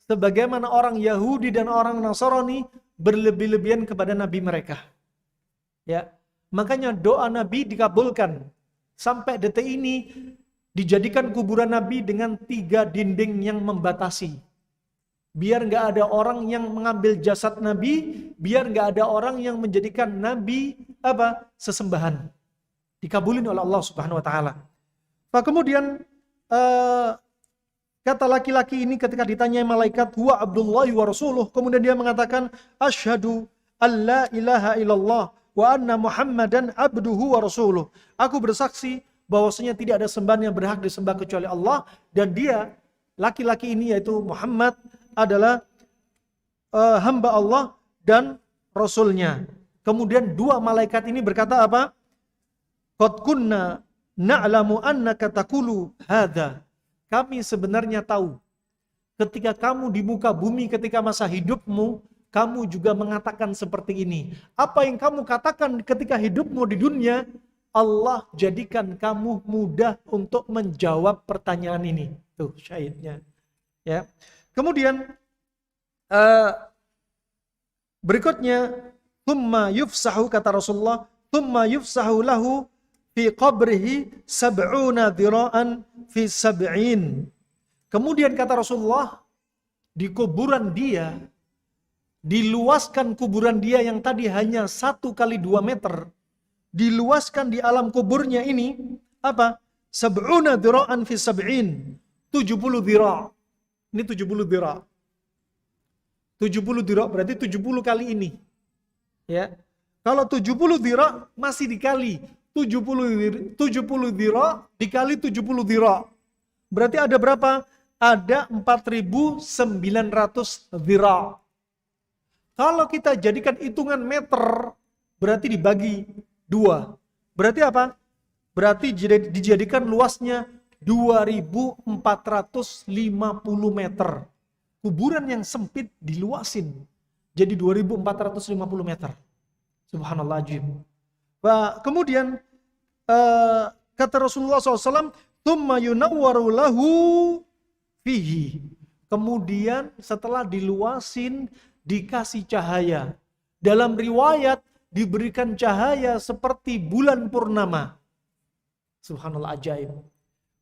sebagaimana orang Yahudi dan orang Nasrani berlebih-lebihan kepada nabi mereka. Ya. Makanya doa Nabi dikabulkan. Sampai detik ini dijadikan kuburan Nabi dengan 3 dinding yang membatasi. Biar nggak ada orang yang mengambil jasad Nabi, biar nggak ada orang yang menjadikan Nabi sesembahan. Dikabulin oleh Allah Subhanahu Wa Taala. Nah, kemudian kata laki-laki ini ketika ditanya malaikat, huwa Abdullahi wa Rasuluh, kemudian dia mengatakan, asyhadu alla ilaha illallah wa anna Muhammadan abduhu wa rasuluh. Aku bersaksi bahwasanya tidak ada sembahan yang berhak disembah kecuali Allah, dan dia, laki-laki ini yaitu Muhammad, adalah hamba Allah dan Rasulnya. Kemudian 2 malaikat ini berkata apa? Qad kunna na'lamu annaka taqulu hadza. Kami sebenarnya tahu ketika kamu di muka bumi, ketika masa hidupmu, kamu juga mengatakan seperti ini. Apa yang kamu katakan ketika hidupmu di dunia, Allah jadikan kamu mudah untuk menjawab pertanyaan ini. Tuh syahidnya. Ya. Kemudian berikutnya, thumma yufsahu, kata Rasulullah, thumma yufsahu lahu fi qabrihi sab'una dhira'an fi sab'in. Kemudian kata Rasulullah, di kuburan dia, diluaskan kuburan dia yang tadi hanya 1 kali 2 meter, diluaskan di alam kuburnya ini, apa? Sab'una dhira'an fi sab'in, 70 dhira'. Ini 70 dhira'. 70 dhira' berarti 70 kali ini. Ya. Kalau 70 dhira' masih dikali 70 dhira' dikali 70 dhira'. Berarti ada berapa? Ada 4.900 dhira'. Kalau kita jadikan hitungan meter, berarti dibagi 2. Berarti apa? Berarti dijadikan luasnya 2.450 meter. Kuburan yang sempit diluasin jadi 2.450 meter. Subhanallah ajib. Kemudian kata Rasulullah SAW, "Tsumma yunawwaru lahu fihi." Kemudian setelah diluasin, dikasih cahaya. Dalam riwayat diberikan cahaya seperti bulan purnama. Subhanallah ajaib.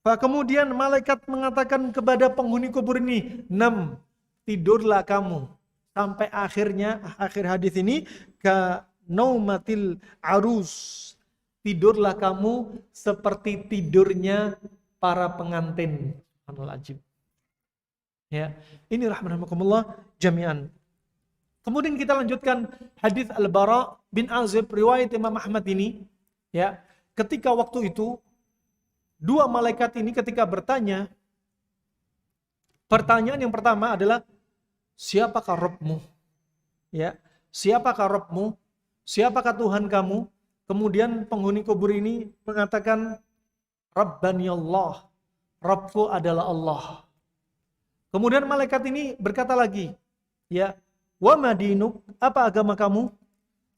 Kemudian malaikat mengatakan kepada penghuni kubur ini, "Nam, tidurlah kamu." Sampai akhirnya, akhir hadis ini, ka naumatil arus. Tidurlah kamu seperti tidurnya para pengantin. Subhanallah ajib. Ya, ini rahmanakumullah jami'an. Kemudian kita lanjutkan hadis Al-Bara bin Azib riwayat Imam Ahmad ini, ya. Ketika waktu itu 2 malaikat ini ketika bertanya, pertanyaan yang pertama adalah, siapakah Rabbmu? Ya, siapakah Rabbmu? Siapakah Tuhan kamu? Kemudian penghuni kubur ini mengatakan, Rabbani Allah, Rabbku adalah Allah. Kemudian malaikat ini berkata lagi, ya, wa madinuk, apa agama kamu?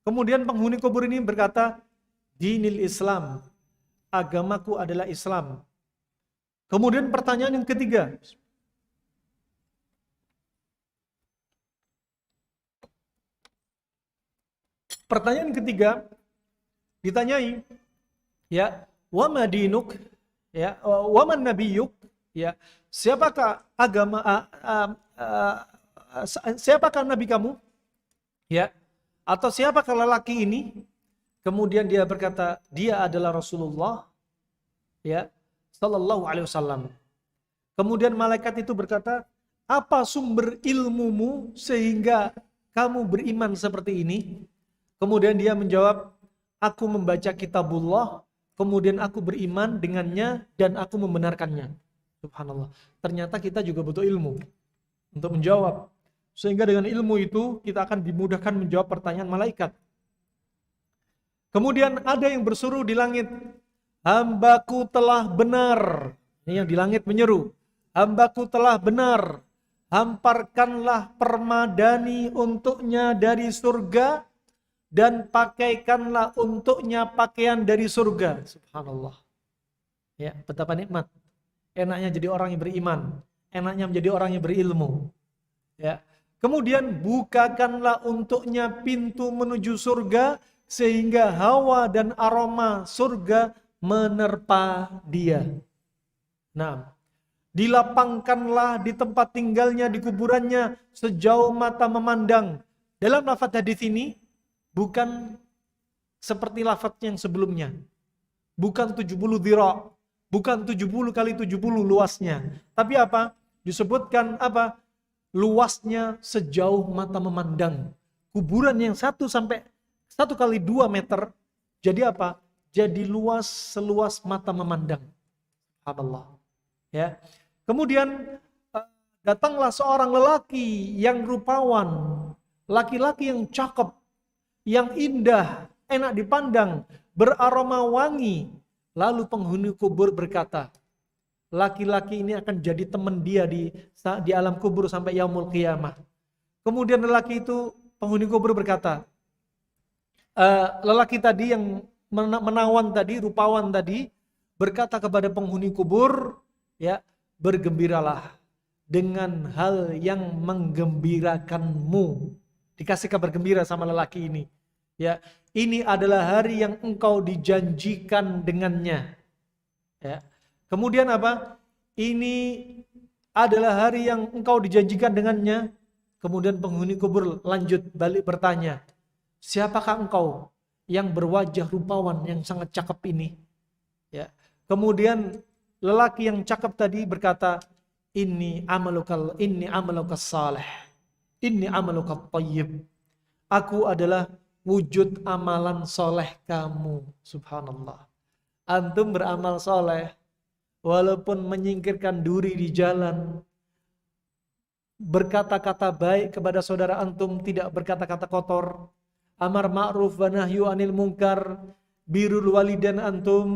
Kemudian penghuni kubur ini berkata, dinil Islam, agamaku adalah Islam. Kemudian pertanyaan yang ketiga, ditanyai, ya, wa madinuk, ya, wa man nabiyuk, ya, siapakah siapakah nabi kamu? Ya, atau siapakah lelaki ini? Kemudian dia berkata, dia adalah Rasulullah, ya, sallallahu alaihi wasallam. Kemudian malaikat itu berkata, apa sumber ilmumu sehingga kamu beriman seperti ini? Kemudian dia menjawab, aku membaca kitabullah, kemudian aku beriman dengannya dan aku membenarkannya. Subhanallah. Ternyata kita juga butuh ilmu untuk menjawab. Sehingga dengan ilmu itu kita akan dimudahkan menjawab pertanyaan malaikat. Kemudian ada yang berseru di langit, hambaku telah benar. Ini yang di langit menyeru, hambaku telah benar. hamparkanlah permadani untuknya dari surga, dan pakaikanlah untuknya pakaian dari surga. Subhanallah. Ya, betapa nikmat. Enaknya jadi orang yang beriman, enaknya menjadi orang yang berilmu. Ya. Kemudian bukakanlah untuknya pintu menuju surga sehingga hawa dan aroma surga menerpa dia. Nah, dilapangkanlah di tempat tinggalnya di kuburannya sejauh mata memandang. Dalam lafaz hadis ini bukan seperti lafaz yang sebelumnya. Bukan 70 dhira', bukan 70 kali 70 luasnya. Tapi apa? Disebutkan apa? Luasnya sejauh mata memandang. Kuburan yang 1 kali 2 meter. Jadi apa? Jadi luas seluas mata memandang. Subhanallah. Ya. Kemudian datanglah seorang lelaki yang rupawan, laki-laki yang cakep, yang indah, enak dipandang, beraroma wangi. Lalu penghuni kubur berkata, laki-laki ini akan jadi teman dia di alam kubur sampai yaumul qiyamah. Kemudian lelaki itu, penghuni kubur berkata, lelaki tadi yang menawan tadi, rupawan tadi, berkata kepada penghuni kubur, ya, bergembiralah dengan hal yang menggembirakanmu. Dikasih kabar gembira sama lelaki ini. Ya, ini adalah hari yang engkau dijanjikan dengannya. Ya. Kemudian apa? Ini adalah hari yang engkau dijanjikan dengannya. Kemudian penghuni kubur lanjut balik bertanya, siapakah engkau yang berwajah rupawan yang sangat cakep ini? Ya. Kemudian lelaki yang cakep tadi berkata, Inni amaluka salih, inni amaluka tayyib. Aku adalah wujud amalan soleh kamu. Subhanallah. Antum beramal soleh, walaupun menyingkirkan duri di jalan, berkata-kata baik kepada saudara antum, tidak berkata-kata kotor, amar ma'ruf wa nahyu anil munkar, birrul walidain antum,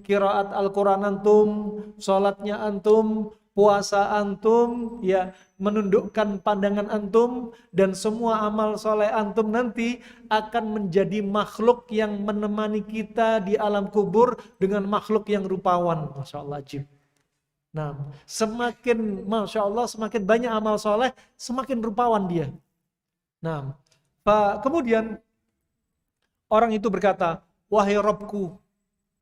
qiraat Al-Quran antum, sholatnya antum, puasa antum, ya, menundukkan pandangan antum, dan semua amal soleh antum nanti akan menjadi makhluk yang menemani kita di alam kubur dengan makhluk yang rupawan. Masya Allah, ajib. Nah, semakin Masya Allah, semakin banyak amal soleh, semakin rupawan dia. Nah, kemudian orang itu berkata, wahai Rabbku,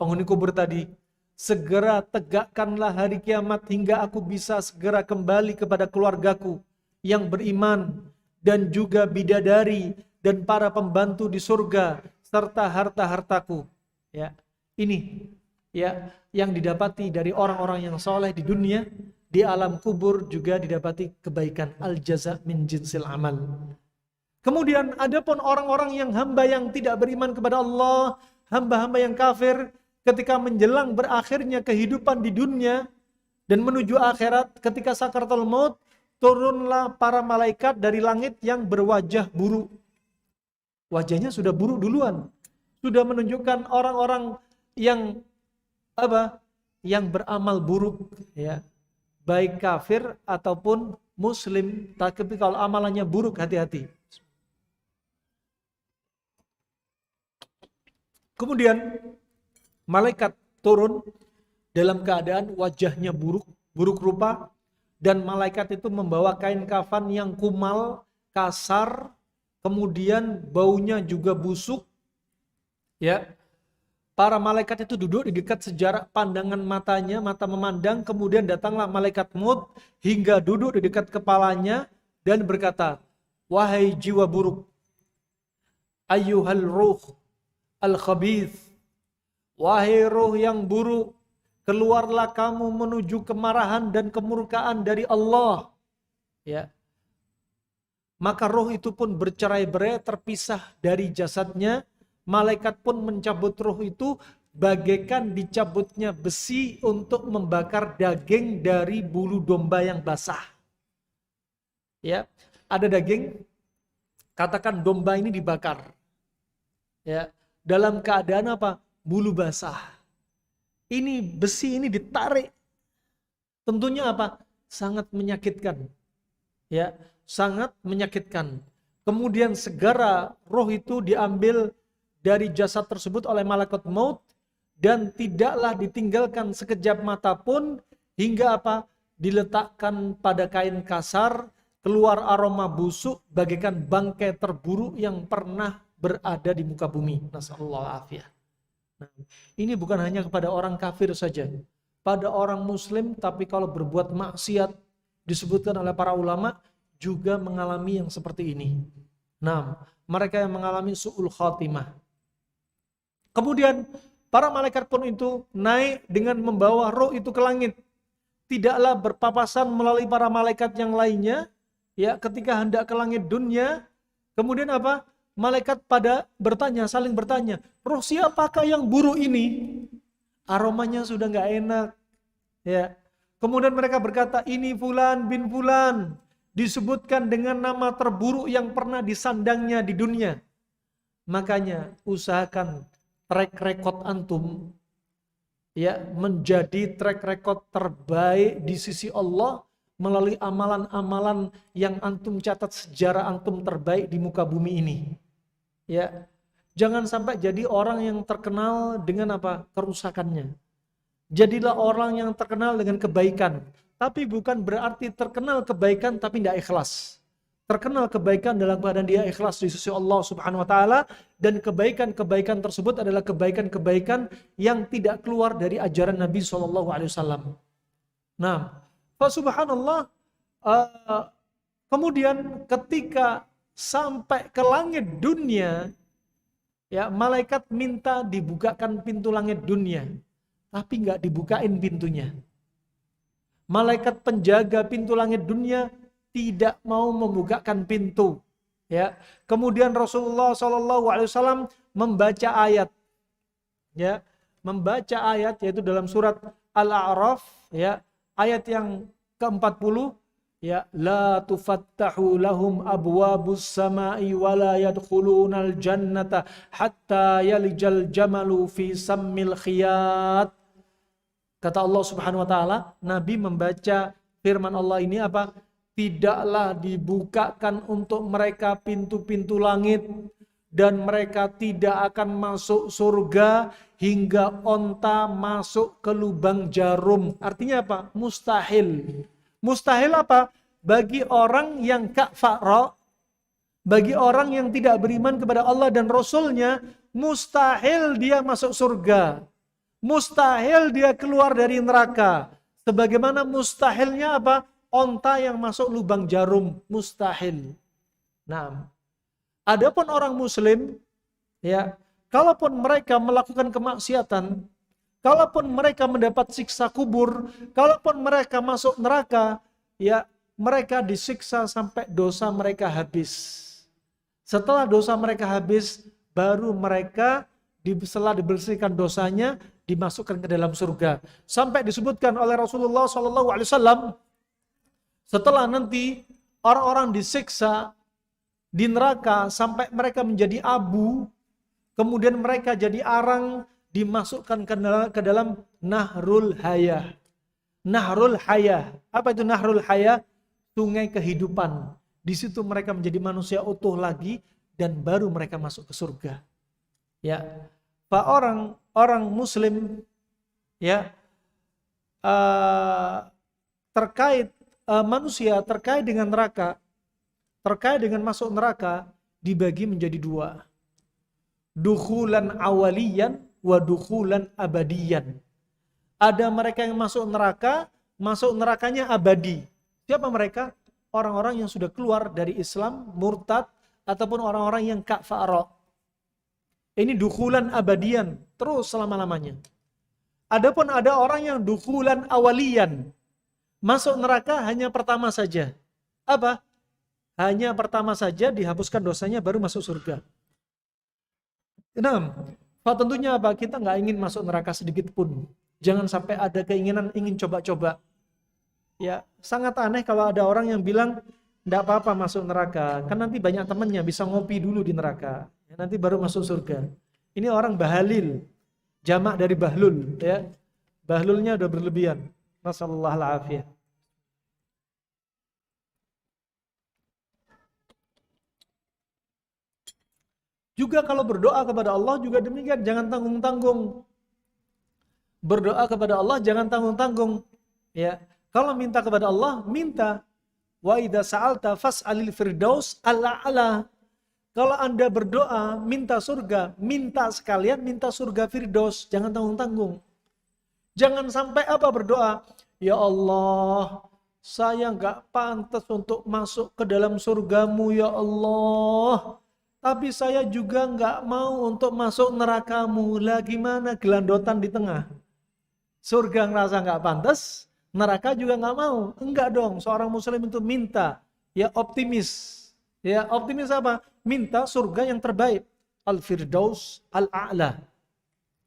penghuni kubur tadi, segera tegakkanlah hari kiamat hingga aku bisa segera kembali kepada keluargaku yang beriman dan juga bidadari dan para pembantu di surga serta harta-hartaku. Ya, ini ya yang didapati dari orang-orang yang soleh di dunia, di alam kubur juga didapati kebaikan. Al jaza min jinsil amal. Kemudian adapun orang-orang yang hamba yang tidak beriman kepada Allah, hamba-hamba yang kafir, ketika menjelang berakhirnya kehidupan di dunia dan menuju akhirat, ketika sakaratul maut, turunlah para malaikat dari langit yang berwajah buruk. Wajahnya sudah buruk duluan. Sudah menunjukkan orang-orang yang yang beramal buruk, ya. Baik kafir ataupun muslim, tapi kalau amalannya buruk, hati-hati. Kemudian malaikat turun dalam keadaan wajahnya buruk rupa, dan malaikat itu membawa kain kafan yang kumal, kasar, kemudian baunya juga busuk. Ya. Para malaikat itu duduk di dekat sejarak pandangan matanya, mata memandang, kemudian datanglah malaikat maut hingga duduk di dekat kepalanya dan berkata, wahai jiwa buruk, ayyuhal ruh al-khabith, wahai roh yang buruk, keluarlah kamu menuju kemarahan dan kemurkaan dari Allah. Ya. Maka roh itu pun bercerai-berai, terpisah dari jasadnya. Malaikat pun mencabut roh itu bagaikan dicabutnya besi untuk membakar daging dari bulu domba yang basah. Ya, ada daging, katakan domba ini dibakar. Ya, dalam keadaan apa? Bulu basah. Ini besi ini ditarik. Tentunya apa? Sangat menyakitkan. Ya, sangat menyakitkan. Kemudian segera roh itu diambil dari jasad tersebut oleh malaikat maut dan tidaklah ditinggalkan sekejap mata pun hingga apa? Diletakkan pada kain kasar, keluar aroma busuk bagaikan bangkai terburuk yang pernah berada di muka bumi. Nasallallahu alaihi. Nah, ini bukan hanya kepada orang kafir saja. Pada orang muslim, tapi kalau berbuat maksiat, disebutkan oleh para ulama, juga mengalami yang seperti ini. Nah, mereka yang mengalami su'ul khatimah. Kemudian, para malaikat pun itu naik dengan membawa roh itu ke langit. Tidaklah berpapasan melalui para malaikat yang lainnya, ya, ketika hendak ke langit dunia. Kemudian apa? Malaikat pada bertanya, saling bertanya, roh siapakah yang buruk ini? Aromanya sudah nggak enak. Ya. Kemudian mereka berkata, ini Fulan bin Fulan, disebutkan dengan nama terburuk yang pernah disandangnya di dunia. Makanya usahakan track record antum ya menjadi track record terbaik di sisi Allah melalui amalan-amalan yang antum catat sejarah antum terbaik di muka bumi ini. Ya, jangan sampai jadi orang yang terkenal dengan apa? Kerusakannya. Jadilah orang yang terkenal dengan kebaikan, tapi bukan berarti terkenal kebaikan tapi tidak ikhlas. Terkenal kebaikan dalam keadaan dia ikhlas di sisi Allah Subhanahu wa taala, dan kebaikan-kebaikan tersebut adalah kebaikan-kebaikan yang tidak keluar dari ajaran Nabi sallallahu alaihi wasallam. Nah, fa subhanallah, kemudian ketika sampai ke langit dunia, ya malaikat minta dibukakan pintu langit dunia, tapi nggak dibukain pintunya. Malaikat penjaga pintu langit dunia tidak mau membukakan pintu. Ya, kemudian Rasulullah SAW membaca ayat, ya, membaca ayat yaitu dalam surat Al-A'raf, ya, ayat yang ke-40. Ya, la tufattahu lahum abwabus samai wa la yadkhulunal jannata hatta yalijal jamalu fi sammil khiyat. Kata Allah Subhanahu wa taala, Nabi membaca firman Allah ini apa? Tidaklah dibukakan untuk mereka pintu-pintu langit dan mereka tidak akan masuk surga hingga onta masuk ke lubang jarum. Artinya apa? Mustahil. Mustahil apa? Bagi orang yang kafara, bagi orang yang tidak beriman kepada Allah dan Rasulnya, mustahil dia masuk surga. Mustahil dia keluar dari neraka. Sebagaimana mustahilnya apa? Onta yang masuk lubang jarum. Mustahil. Nah, adapun orang muslim, ya, kalaupun mereka melakukan kemaksiatan, kalaupun mereka mendapat siksa kubur, kalaupun mereka masuk neraka, ya mereka disiksa sampai dosa mereka habis. Setelah dosa mereka habis, baru mereka setelah dibersihkan dosanya, dimasukkan ke dalam surga. Sampai disebutkan oleh Rasulullah SAW, setelah nanti orang-orang disiksa di neraka sampai mereka menjadi abu, kemudian mereka jadi arang, dimasukkan ke dalam Nahrul Hayah. Nahrul Hayah. Apa itu Nahrul Hayah? Sungai kehidupan. Di situ mereka menjadi manusia utuh lagi dan baru mereka masuk ke surga. Ya. Pak orang muslim, ya, terkait manusia terkait dengan neraka, terkait dengan masuk neraka dibagi menjadi dua. Dukhulan awaliyan wa dukhulan abadiyan. Ada mereka yang masuk nerakanya abadi. Siapa mereka? Orang-orang yang sudah keluar dari Islam, murtad, ataupun orang-orang yang kafara. Ini dukhulan abadiyan, terus selama-lamanya. Adapun ada orang yang dukhulan awaliyan. Masuk neraka hanya pertama saja. Apa? Hanya pertama saja, dihapuskan dosanya baru masuk surga. Nah, tentunya apa? Kita nggak ingin masuk neraka sedikit pun. Jangan sampai ada keinginan ingin coba-coba. Ya, sangat aneh kalau ada orang yang bilang nggak apa-apa masuk neraka, kan nanti banyak temannya bisa ngopi dulu di neraka, ya, nanti baru masuk surga. Ini orang bahalil, jamak dari bahlul, ya. Bahlulnya udah berlebihan. Nasallallahu alaihi. Juga kalau berdoa kepada Allah juga demikian, jangan tanggung-tanggung. Berdoa kepada Allah jangan tanggung-tanggung. Ya, kalau minta kepada Allah, minta. Wa idza sa'alta fas'alil firdaus al-a'la. Kalau Anda berdoa minta surga, minta sekalian minta surga firdaus, jangan tanggung-tanggung. Jangan sampai apa berdoa, ya Allah, saya nggak pantas untuk masuk ke dalam surgamu ya Allah. Tapi saya juga nggak mau untuk masuk nerakamu. Lah gimana, gelandotan di tengah. Surga ngerasa nggak pantas, neraka juga nggak mau. Enggak dong, seorang muslim itu minta. Ya optimis. Ya optimis apa? Minta surga yang terbaik. Al-Firdaus Al-A'la.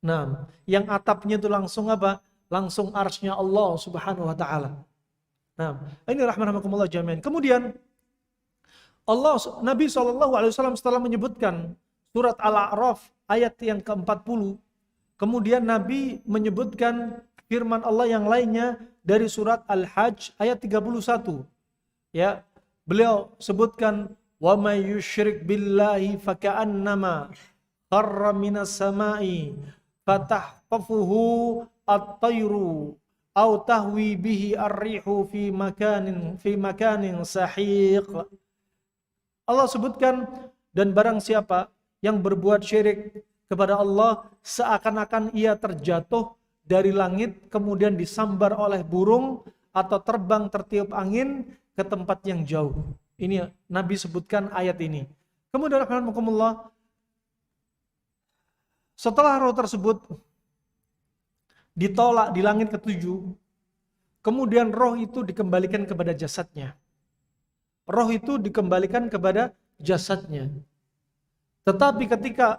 Nah, yang atapnya itu langsung apa? Langsung arsy-nya Allah Subhanahu wa taala. Nah, ini rahmanakumullah jami'an. Kemudian Nabi SAW setelah menyebutkan surat Al-A'raf ayat yang ke-40, kemudian Nabi menyebutkan firman Allah yang lainnya dari surat Al-Hajj ayat 31. Ya, beliau sebutkan wa may yusyrik billahi faka'annama kharra minas sama'i fatahtafuhu at-tayru aw tahwi bihi ar-rihu fi makanin sahiq. Allah sebutkan, dan barang siapa yang berbuat syirik kepada Allah seakan-akan ia terjatuh dari langit kemudian disambar oleh burung atau terbang tertiup angin ke tempat yang jauh. Ini Nabi sebutkan ayat ini. Kemudian rahmatullah, setelah roh tersebut ditolak di langit ketujuh, kemudian roh itu dikembalikan kepada jasadnya. Roh itu dikembalikan kepada jasadnya. Tetapi ketika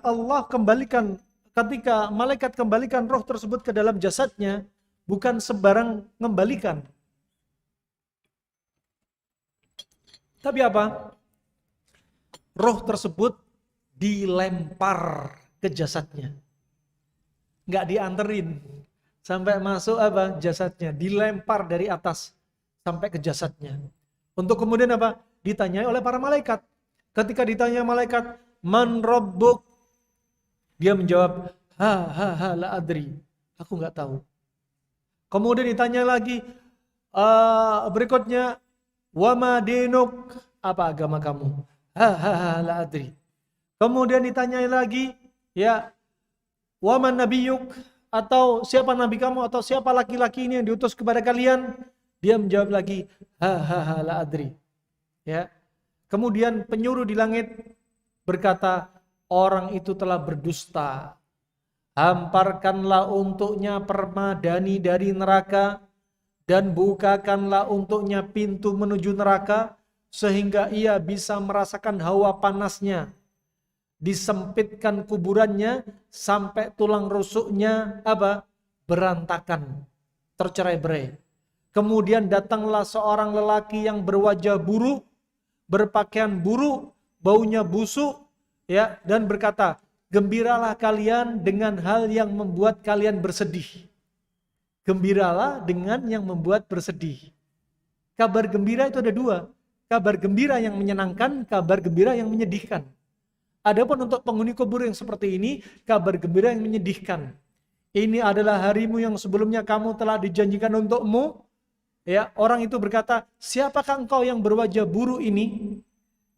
malaikat kembalikan roh tersebut ke dalam jasadnya, bukan sembarang mengembalikan. Tapi apa? Roh tersebut dilempar ke jasadnya. Nggak dianterin sampai masuk apa? Jasadnya. Dilempar dari atas sampai ke jasadnya. Untuk kemudian apa? Ditanyai oleh para malaikat. Ketika ditanya malaikat, man rabbuk? Dia menjawab, la adri. Aku nggak tahu. Kemudian ditanya lagi, berikutnya, wa ma dinuk? Apa agama kamu? La adri. Kemudian ditanyai lagi, ya, wa man nabiyuk? Atau siapa nabi kamu? Atau siapa laki-laki ini yang diutus kepada kalian? Dia menjawab lagi, la adri. Ya. Kemudian penyuruh di langit berkata, orang itu telah berdusta. Hamparkanlah untuknya permadani dari neraka dan bukakanlah untuknya pintu menuju neraka sehingga ia bisa merasakan hawa panasnya. Disempitkan kuburannya sampai tulang rusuknya berantakan, tercerai-berai. Kemudian datanglah seorang lelaki yang berwajah buruk, berpakaian buruk, baunya busuk, ya, dan berkata, gembiralah kalian dengan hal yang membuat kalian bersedih. Gembiralah dengan yang membuat bersedih. Kabar gembira itu ada dua. Kabar gembira yang menyenangkan, kabar gembira yang menyedihkan. Adapun untuk penghuni kubur yang seperti ini, kabar gembira yang menyedihkan. Ini adalah harimu yang sebelumnya kamu telah dijanjikan untukmu. Ya, orang itu berkata, siapakah engkau yang berwajah buruk ini?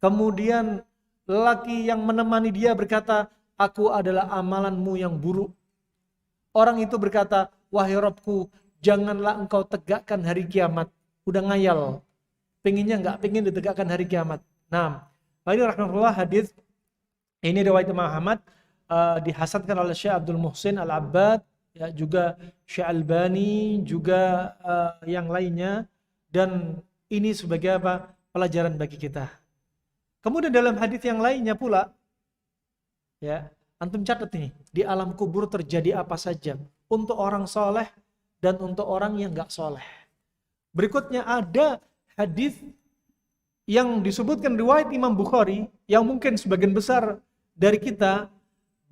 Kemudian lelaki yang menemani dia berkata, aku adalah amalanmu yang buruk. Orang itu berkata, wahai Rabbku, janganlah engkau tegakkan hari kiamat. Udah ngayal, pengennya nggak pengen ditegakkan hari kiamat. Nah, ini rahmatullah hadis ini riwayat Imam Ahmad, dihasankan oleh Syekh Abdul Muhsin Al-Abbad, ya, juga Syekh Albani, juga yang lainnya, dan ini sebagai pelajaran bagi kita. Kemudian dalam hadis yang lainnya pula, ya, antum catat nih, di alam kubur terjadi apa saja untuk orang soleh dan untuk orang yang nggak soleh. Berikutnya ada hadis yang disebutkan riwayat Imam Bukhari, yang mungkin sebagian besar dari kita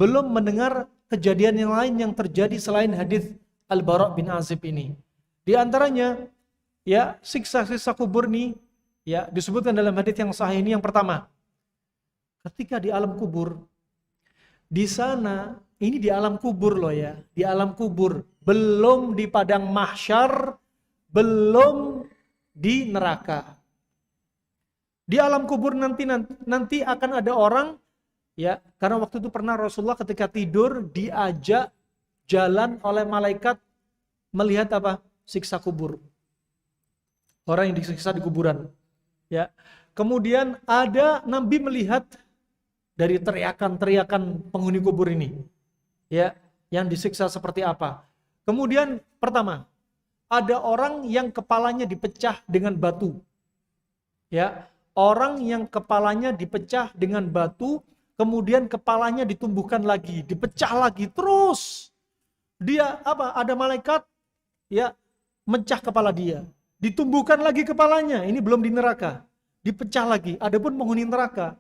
belum mendengar kejadian yang lain yang terjadi selain hadis Al-Bara' bin Azib ini. Di antaranya, ya, siksa-siksa kubur ini, ya, disebutkan dalam hadis yang sahih ini. Yang pertama, ketika di alam kubur Di sana, ini di alam kubur loh ya, di alam kubur, belum di padang mahsyar, belum di neraka. Di alam kubur nanti akan ada orang ya, karena waktu itu pernah Rasulullah ketika tidur diajak jalan oleh malaikat melihat apa? Siksa kubur. Orang yang disiksa di kuburan. Ya. Kemudian ada Nabi melihat dari teriakan-teriakan penghuni kubur ini. Ya, yang disiksa seperti apa? Kemudian pertama, ada orang yang kepalanya dipecah dengan batu. Ya, orang yang kepalanya dipecah dengan batu, kemudian kepalanya ditumbuhkan lagi, dipecah lagi terus. Dia apa? Ada malaikat ya mecah kepala dia, ditumbuhkan lagi kepalanya. Ini belum di neraka, dipecah lagi. Adapun penghuni neraka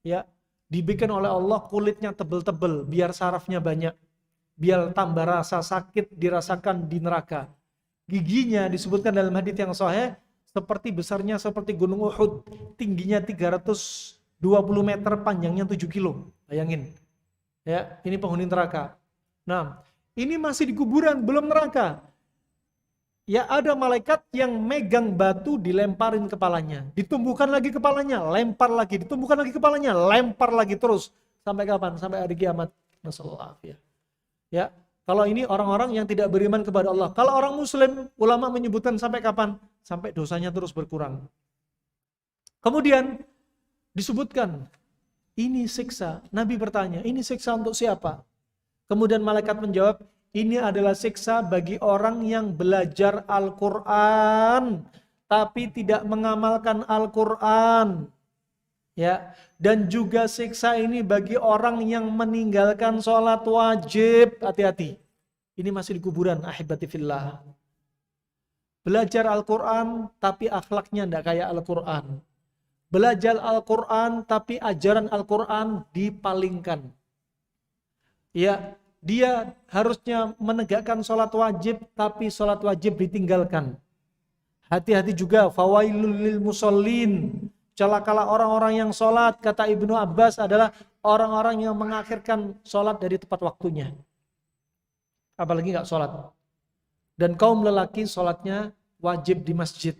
ya dibikin oleh Allah kulitnya tebel-tebel biar sarafnya banyak, biar tambah rasa sakit dirasakan di neraka. Giginya disebutkan dalam hadits yang sahih seperti besarnya seperti gunung Uhud, tingginya 320 meter, panjangnya 7 kilo. Bayangin. Ya, ini penghuni neraka. Nah, ini masih di kuburan, belum neraka. Ya, ada malaikat yang megang batu dilemparin kepalanya, ditumbuhkan lagi kepalanya, lempar lagi, ditumbuhkan lagi kepalanya, lempar lagi terus. Sampai kapan? Sampai hari kiamat. Nasallallahu alaihi. Ya, kalau ini orang-orang yang tidak beriman kepada Allah. Kalau orang muslim, ulama menyebutkan sampai kapan? Sampai dosanya terus berkurang. Kemudian disebutkan, ini siksa. Nabi bertanya, ini siksa untuk siapa? Kemudian malaikat menjawab, ini adalah siksa bagi orang yang belajar Al-Quran, tapi tidak mengamalkan Al-Quran. Ya, dan juga siksa ini bagi orang yang meninggalkan sholat wajib. Hati-hati, ini masih di kuburan, ahibati fillah. Belajar Al-Quran tapi akhlaknya tidak kayak Al-Quran. Belajar Al-Quran tapi ajaran Al-Quran dipalingkan. Ya, dia harusnya menegakkan sholat wajib tapi sholat wajib ditinggalkan. Hati-hati juga, fawailul lil musallin. Celakalah orang-orang yang sholat, kata Ibnu Abbas adalah orang-orang yang mengakhirkan sholat dari tepat waktunya. Apalagi nggak sholat. Dan kaum lelaki sholatnya wajib di masjid.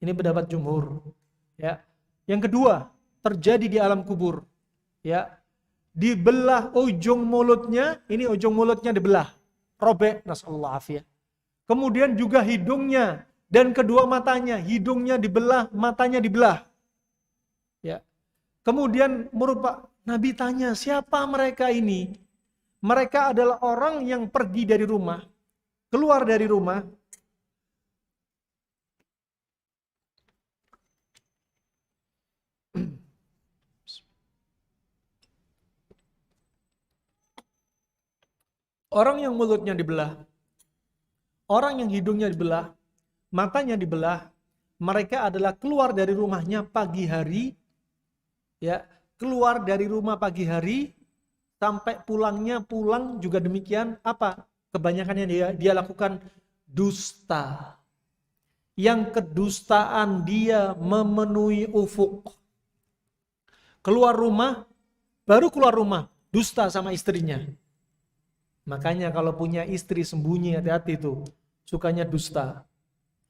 Ini pendapat jumhur. Ya. Yang kedua, terjadi di alam kubur. Ya. Dibelah ujung mulutnya, ini ujung mulutnya dibelah. Robek, nasallahu afiyah. Kemudian juga hidungnya dan kedua matanya, hidungnya dibelah, matanya dibelah. Ya. Kemudian Nabi tanya, siapa mereka ini? Mereka adalah orang yang pergi dari rumah, keluar dari rumah, orang yang mulutnya dibelah, orang yang hidungnya dibelah, matanya dibelah, mereka adalah keluar dari rumahnya pagi hari, ya, keluar dari rumah pagi hari, sampai pulang juga demikian. Apa? Kebanyakan yang dia lakukan dusta. Yang kedustaan dia memenuhi ufuk. Keluar rumah, baru keluar rumah, dusta sama istrinya. Makanya kalau punya istri sembunyi, hati-hati tuh, sukanya dusta.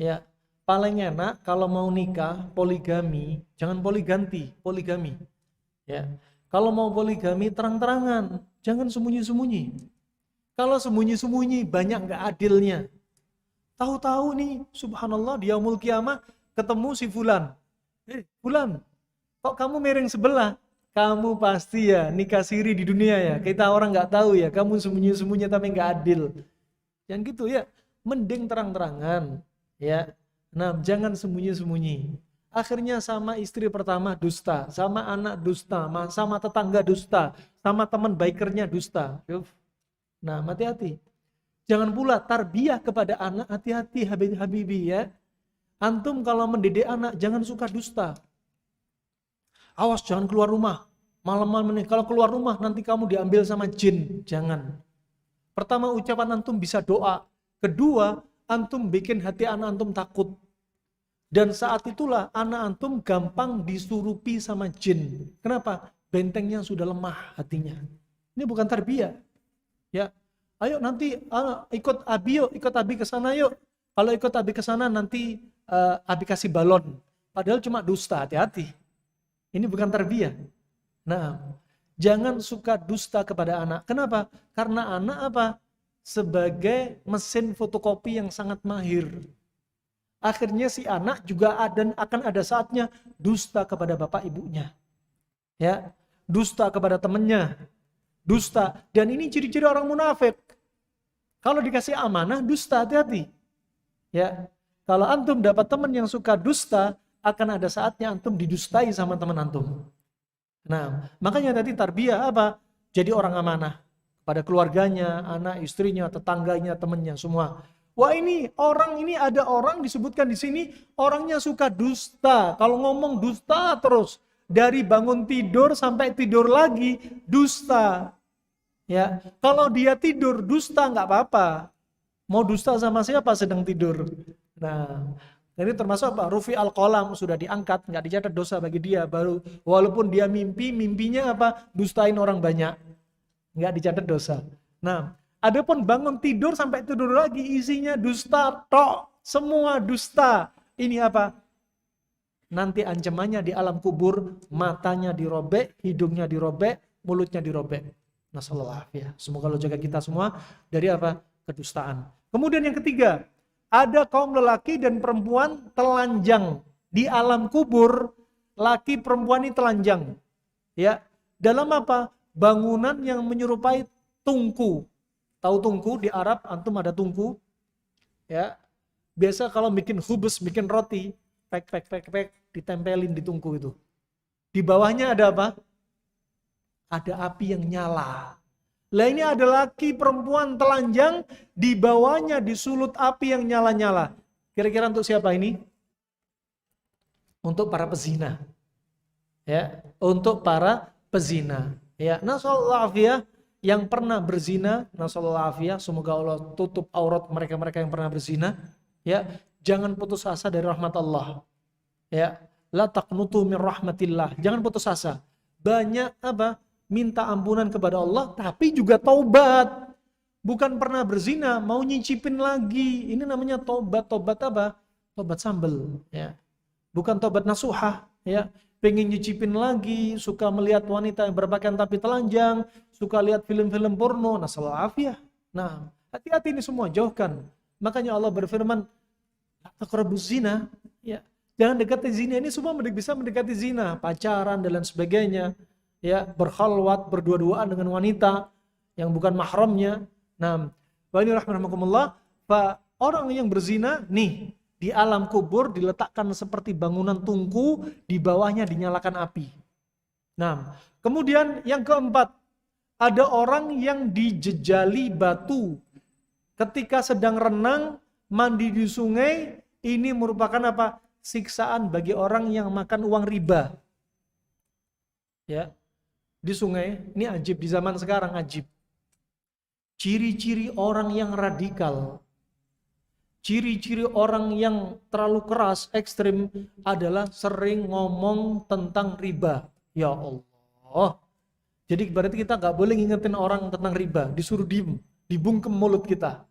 Ya, paling enak kalau mau nikah poligami, jangan poliganti, poligami. Ya, kalau mau poligami terang-terangan, jangan sembunyi-sembunyi. Kalau sembunyi-sembunyi banyak nggak adilnya. Tahu-tahu nih, subhanallah, di yaumul kiamah ketemu si fulan. Fulan, kok kamu miring sebelah? Kamu pasti ya nikah siri di dunia ya. Kita orang nggak tahu ya, kamu sembunyi-sembunyi tapi nggak adil. Yang gitu ya, mending terang-terangan. Ya, nah jangan sembunyi-sembunyi. Akhirnya sama istri pertama dusta, sama anak dusta, sama tetangga dusta, sama teman bikernya dusta. Nah, hati-hati. Jangan pula tarbiyah kepada anak, hati-hati habibi ya. Antum kalau mendidik anak jangan suka dusta. Awas jangan keluar rumah. Malam-malam ini kalau keluar rumah nanti kamu diambil sama jin. Jangan. Pertama ucapan antum bisa doa. Kedua, antum bikin hati anak antum takut. Dan saat itulah anak antum gampang disurupi sama jin. Kenapa? Bentengnya sudah lemah hatinya. Ini bukan tarbiyah. Ya, ayo nanti ikut abi yuk, ikut abi ke sana yuk. Kalau ikut abi ke sana nanti abi kasih balon. Padahal cuma dusta, hati-hati. Ini bukan tarbiyah. Nah, jangan suka dusta kepada anak. Kenapa? Karena anak apa? Sebagai mesin fotokopi yang sangat mahir. Akhirnya si anak juga akan ada saatnya dusta kepada bapak ibunya. Ya, dusta kepada temannya. Dusta. Dan ini ciri-ciri orang munafik. Kalau dikasih amanah, dusta, hati-hati. Ya, kalau antum dapat teman yang suka dusta, akan ada saatnya antum didustai sama teman antum. Nah, makanya tadi tarbiyah apa? Jadi orang amanah pada keluarganya, anak, istrinya, tetangganya, temannya, semua. Wah, ini ada orang disebutkan di sini orangnya suka dusta. Kalau ngomong dusta terus dari bangun tidur sampai tidur lagi dusta. Ya, kalau dia tidur dusta nggak apa-apa. Mau dusta sama siapa sedang tidur? Nah, ini termasuk apa? Rufi al-qalam, sudah diangkat, nggak dicatat dosa bagi dia. Baru walaupun dia mimpinya apa? Dustain orang banyak, nggak dicatat dosa. Nah, adapun bangun tidur sampai tidur lagi isinya dusta tok, semua dusta. Ini apa? Nanti ancamannya di alam kubur, matanya dirobek, hidungnya dirobek, mulutnya dirobek. Nasallallahu. Semoga Allah jaga kita semua dari apa? Kedustaan. Kemudian yang ketiga, ada kaum lelaki dan perempuan telanjang di alam kubur. Laki perempuan ini telanjang. Ya, dalam apa? Bangunan yang menyerupai tungku. Tahu tungku di Arab? Antum ada tungku. Ya, biasa kalau bikin khubus, bikin roti, pek ditempelin di tungku itu. Di bawahnya ada apa? Ada api yang nyala. Lah ini ada laki perempuan telanjang, di bawahnya disulut api yang nyala-nyala. Kira-kira untuk siapa ini? Untuk para pezina. Ya, untuk para pezina. Ya, nasallallahu afiyah, yang pernah berzina, nasallallahu afiyah, semoga Allah tutup aurat mereka-mereka yang pernah berzina. Ya, jangan putus asa dari rahmat Allah. Ya, la taqnutu min rahmatillah. Jangan putus asa. Banyak apa? Minta ampunan kepada Allah, tapi juga taubat. Bukan pernah berzina, mau nyicipin lagi. Ini namanya taubat. Taubat apa? Taubat sambel. Ya. Bukan taubat nasuhah. Ya. Pengen nyicipin lagi, suka melihat wanita yang berpakaian tapi telanjang, suka lihat film-film porno, nasallahu afiyah. Nah, hati-hati ini semua, jauhkan. Makanya Allah berfirman, taqrabuz zina. Ya. Jangan dekati zina, ini semua bisa mendekati zina, pacaran dan lain sebagainya. Ya, berkhalwat, berdua-duaan dengan wanita yang bukan mahramnya. Nah, wa ini rahmatullah, orang yang berzina nih di alam kubur diletakkan seperti bangunan tungku, di bawahnya dinyalakan api. Nah, kemudian yang keempat, ada orang yang dijejali batu ketika sedang renang, mandi di sungai. Ini merupakan apa? Siksaan bagi orang yang makan uang riba. Ya. Di sungai, ini ajib di zaman sekarang, ajib. Ciri-ciri orang yang radikal, ciri-ciri orang yang terlalu keras, ekstrim adalah sering ngomong tentang riba. Ya Allah. Jadi berarti kita gak boleh ngingetin orang tentang riba, disuruh diem, dibungkem mulut kita.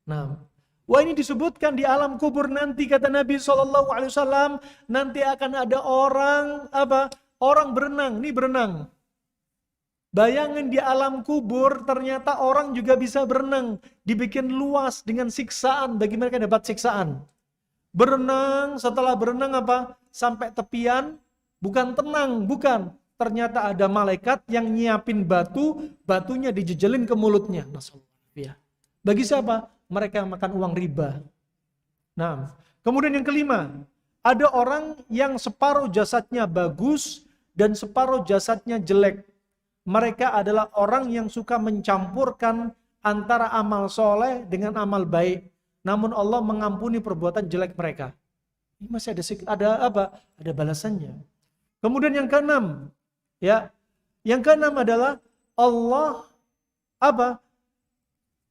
Nah, wah ini disebutkan di alam kubur nanti, kata Nabi SAW, nanti akan ada orang apa? Orang berenang, ini berenang. Bayangin di alam kubur ternyata orang juga bisa berenang. Dibikin luas dengan siksaan bagi mereka yang dapat siksaan. Berenang, setelah berenang apa? Sampai tepian, bukan tenang, bukan. Ternyata ada malaikat yang nyiapin batu, batunya dijejelin ke mulutnya. Nasallahu. Bagi siapa? Mereka yang makan uang riba. Nah, kemudian yang kelima, ada orang yang separuh jasadnya bagus dan separuh jasadnya jelek. Mereka adalah orang yang suka mencampurkan antara amal soleh dengan amal baik. Namun Allah mengampuni perbuatan jelek mereka. Ini masih ada apa? Ada balasannya. Kemudian yang keenam, ya, yang keenam adalah Allah apa?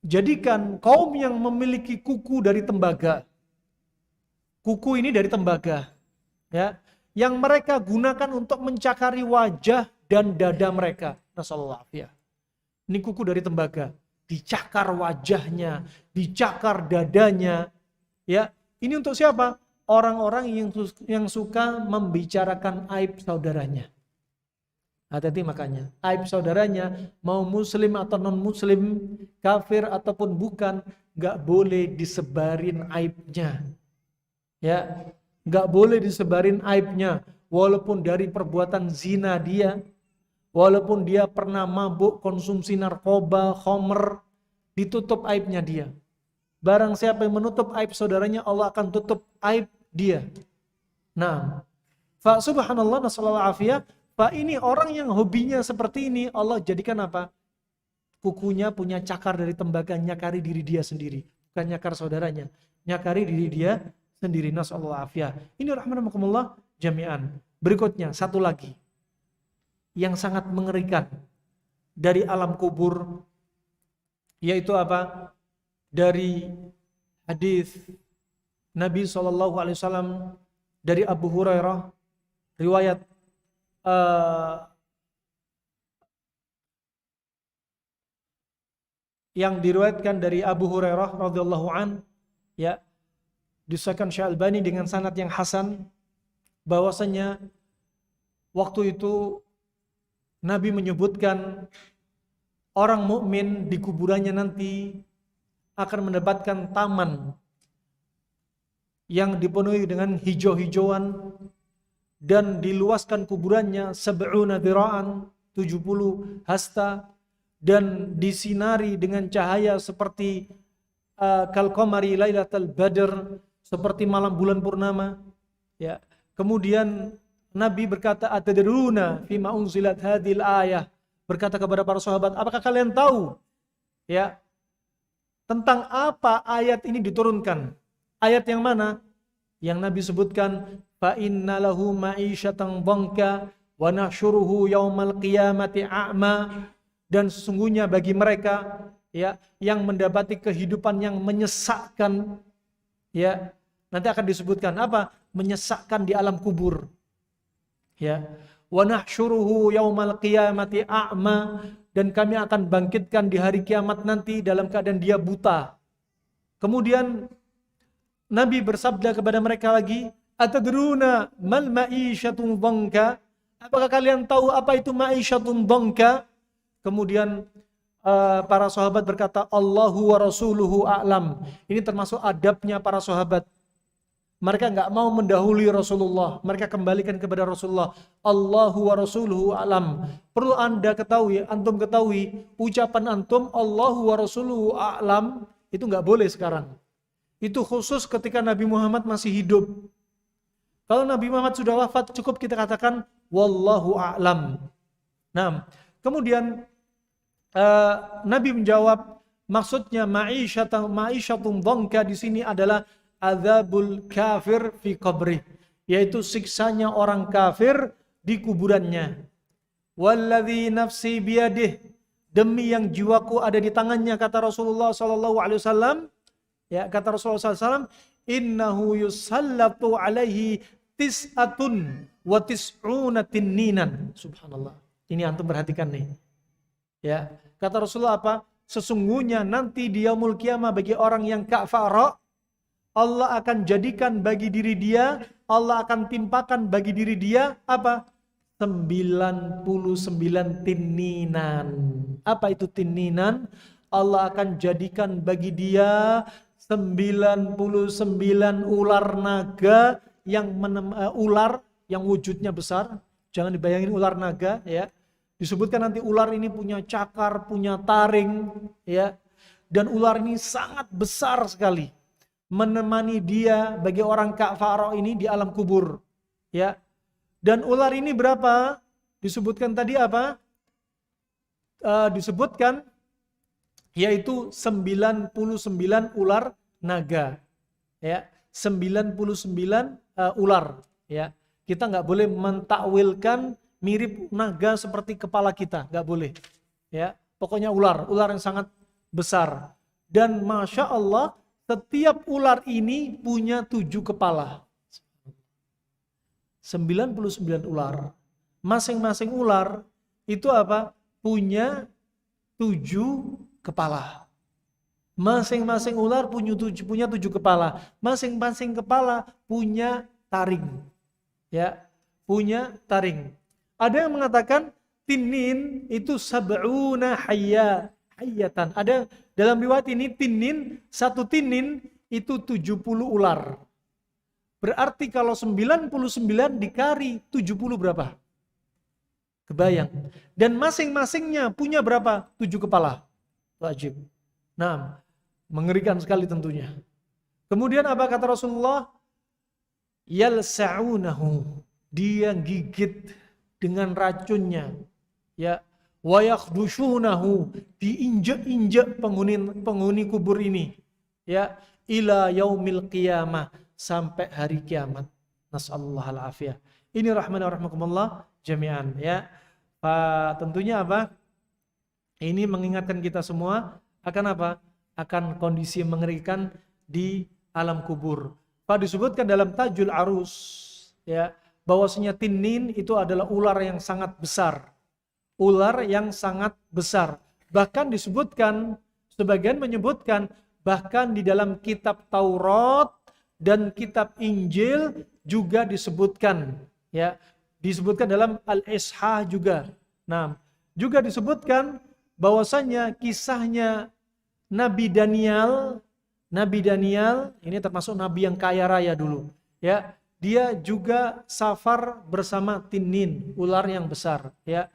Jadikan kaum yang memiliki kuku dari tembaga. Kuku ini dari tembaga, ya, yang mereka gunakan untuk mencakari wajah dan dada mereka. Nasallallahu alaihi. Ini kuku dari tembaga. Dicakar wajahnya, dicakar dadanya. Ya, ini untuk siapa? Orang-orang yang suka membicarakan aib saudaranya. Hati-hati makanya, aib saudaranya, mau muslim atau non-muslim, kafir ataupun bukan, gak boleh disebarin aibnya. Ya, gak boleh disebarin aibnya, walaupun dari perbuatan zina dia, walaupun dia pernah mabuk, konsumsi narkoba, khomer, ditutup aibnya dia. Barang siapa yang menutup aib saudaranya, Allah akan tutup aib dia. Nah, fa subhanallah nasallallahu afiyah. Pak ini orang yang hobinya seperti ini, Allah jadikan apa? Kukunya punya cakar dari tembaga, nyakari diri dia sendiri. Bukan nyakar saudaranya, nyakari diri dia sendiri. Nasallallahu afiyah. Ini rahmanakumullah jami'an. Berikutnya, satu lagi. Yang sangat mengerikan dari alam kubur, yaitu apa? Dari hadis Nabi SAW dari Abu Hurairah, riwayat yang diriwayatkan dari Abu Hurairah radhiyallahu an, ya, disahkan Syekh Albani dengan sanad yang hasan, bahwasanya waktu itu Nabi menyebutkan orang mukmin di kuburannya nanti akan mendapatkan taman yang dipenuhi dengan hijau-hijauan, dan diluaskan kuburannya 70 dhira'an, 70 hasta, dan disinari dengan cahaya seperti kal qamari lailatal badr, seperti malam bulan purnama. Ya. Kemudian Nabi berkata, atadruna fima unzilat hadhil ayah, berkata kepada para sahabat, apakah kalian tahu ya tentang apa ayat ini diturunkan? Ayat yang mana? Yang Nabi sebutkan, fa inna lahu ma'isyatan dhanka wa nahsyuruhu yaumal qiyamati a'ma, dan sesungguhnya bagi mereka ya yang mendapati kehidupan yang menyesakkan, ya nanti akan disebutkan apa? Menyesakkan di alam kubur. Ya. Wa nahsyuruhu yaumal qiyamati a'ma, dan kami akan bangkitkan di hari kiamat nanti dalam keadaan dia buta. Kemudian Nabi bersabda kepada mereka lagi, atadruna mal ma'isyatun dhanka, apakah kalian tahu apa itu ma'isyatun dhanka? Kemudian para sahabat berkata, Allahu wa rasuluhu a'lam. Ini termasuk adabnya para sahabat. Mereka enggak mau mendahului Rasulullah, mereka kembalikan kepada Rasulullah. Allahu wa rasuluhu a'lam. Perlu Anda ketahui, antum ketahui, ucapan antum Allahu wa rasuluhu a'lam itu enggak boleh sekarang. Itu khusus ketika Nabi Muhammad masih hidup. Kalau Nabi Muhammad sudah wafat, cukup kita katakan wallahu a'lam. Nah, kemudian Nabi menjawab, maksudnya ma'isyatun dhanka di sini adalah adzabul kafir fi qabrih, yaitu siksanya orang kafir di kuburannya. Walladzi nafsi biyadih, demi yang jiwaku ada di tangannya, kata Rasulullah sallallahu alaihi wasallam. Ya, kata Rasulullah SAW, innahu yusallatu alaihi tis'atun wa tis'una tinninan. Subhanallah. Ini antum perhatikan nih. Ya, kata Rasulullah apa? Sesungguhnya nanti di yaumul qiyamah bagi orang yang kafara, Allah akan jadikan bagi diri dia, Allah akan timpakan bagi diri dia apa? 99 tinninan. Apa itu tinninan? Allah akan jadikan bagi dia 99 ular naga yang ular yang wujudnya besar. Jangan dibayangin ular naga ya. Disebutkan nanti ular ini punya cakar, punya taring ya. Dan ular ini sangat besar sekali. Menemani dia bagi orang kafara ini di alam kubur ya. Dan ular ini berapa? Disebutkan tadi apa? Disebutkan yaitu 99 ular naga. Ya, 99 ular, ya. Kita nggak boleh mentakwilkan mirip naga seperti kepala kita, nggak boleh. Ya, pokoknya ular yang sangat besar. Dan Masya Allah, setiap ular ini punya 7 kepala. 99 ular. Masing-masing ular itu apa? Punya 7 7 kepala. Masing-masing ular punya 7 kepala. Masing-masing kepala punya taring. Ya, punya taring. Ada yang mengatakan tinin itu sab'una hayyatan. Ada dalam riwayat ini tinin, satu tinin itu 70 ular. Berarti kalau 99 dikali 70 berapa? Kebayang. Dan masing-masingnya punya berapa? 7 kepala. Wajib. Nah, mengerikan sekali tentunya. Kemudian apa kata Rasulullah? Yalsa'unahu. Dia gigit dengan racunnya. Ya, wa yakhdushunahu. Diinjak-injak penghuni kubur ini. Ya, ila yaumil qiyamah, sampai hari kiamat. Nasallallahu al-afiyah. Ini rahmana rahmakumullah jami'an, ya. Tentunya apa? Ini mengingatkan kita semua akan apa? Akan kondisi mengerikan di alam kubur. Disebutkan dalam Tajul Arus, ya, bahwasanya tinin itu adalah ular yang sangat besar. Ular yang sangat besar. Bahkan disebutkan, sebagian menyebutkan bahkan di dalam kitab Taurat dan kitab Injil juga disebutkan, ya, disebutkan dalam Al-Isha juga. Nah, juga disebutkan bahwasanya kisahnya Nabi Daniel ini termasuk nabi yang kaya raya dulu, ya. Dia juga safar bersama tinin, ular yang besar, ya.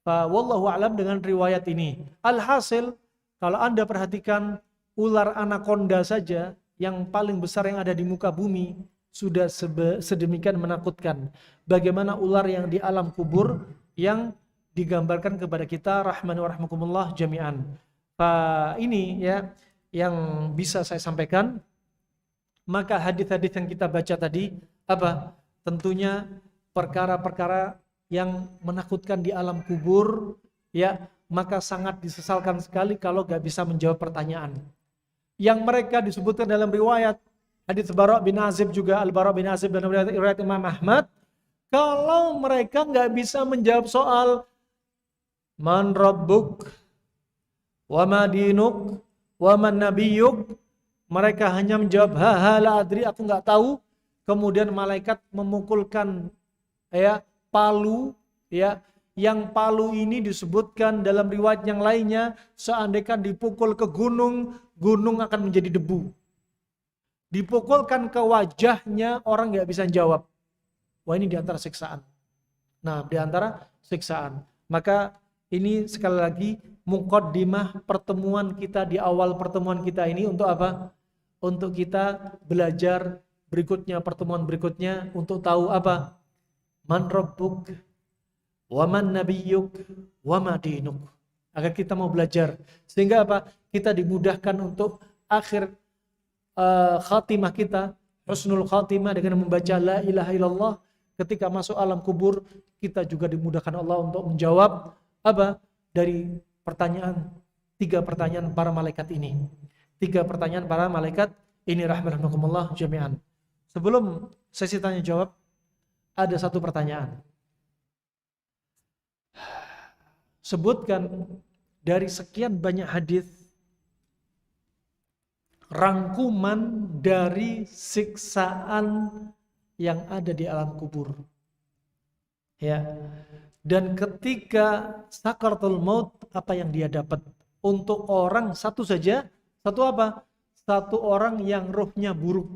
Wallahu a'lam dengan riwayat ini. Alhasil, kalau Anda perhatikan ular anaconda saja yang paling besar yang ada di muka bumi sudah sedemikian menakutkan. Bagaimana ular yang di alam kubur yang digambarkan kepada kita, rahman wa rahmakumullah jami'an. Ini ya yang bisa saya sampaikan. Maka hadis-hadis yang kita baca tadi apa? Tentunya perkara-perkara yang menakutkan di alam kubur, ya, maka sangat disesalkan sekali kalau gak bisa menjawab pertanyaan. Yang mereka disebutkan dalam riwayat hadits Bara' bin Azib juga, Al-Bara' bin Azib dan riwayat Imam Ahmad, kalau mereka nggak bisa menjawab soal man rabbuk wa ma dinuk wa man nabiyyuk, mereka hanya menjawab ha la adri, aku nggak tahu. Kemudian malaikat memukulkan, ya, palu, ya, yang palu ini disebutkan dalam riwayat yang lainnya, seandainya dipukul ke gunung, gunung akan menjadi debu. Dipukulkan ke wajahnya, orang nggak bisa jawab. Wah, ini diantara siksaan. Nah, diantara siksaan. Maka ini sekali lagi muqaddimah pertemuan kita di awal pertemuan kita ini untuk apa? Untuk kita belajar berikutnya, pertemuan berikutnya, untuk tahu apa? Man rabbuk wa man nabiyyuk wa ma dinuk. Agar kita mau belajar sehingga apa? Kita dimudahkan untuk akhir khatimah kita, husnul khatimah, dengan membaca la ilaha illallah. Ketika masuk alam kubur, kita juga dimudahkan Allah untuk menjawab apa? Dari pertanyaan, 3 pertanyaan para malaikat ini. 3 pertanyaan para malaikat ini, rahmatullah jami'an. Sebelum sesi tanya jawab, ada 1 pertanyaan. Sebutkan dari sekian banyak hadis rangkuman dari siksaan yang ada di alam kubur. Ya. Dan ketika sakaratul maut, apa yang dia dapat? Untuk orang satu saja, satu apa? Satu orang yang rohnya buruk.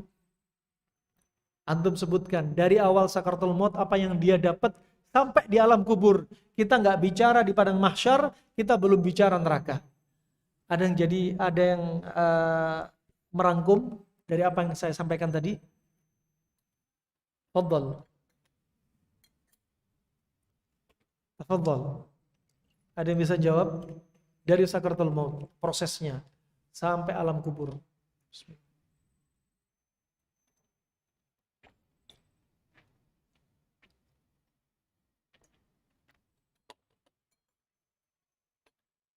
Antum sebutkan dari awal sakaratul maut apa yang dia dapat sampai di alam kubur. Kita nggak bicara di padang mahsyar, kita belum bicara neraka. Ada yang merangkum dari apa yang saya sampaikan tadi? Tafadhal. Ada yang bisa jawab dari sakaratul maut, prosesnya sampai alam kubur?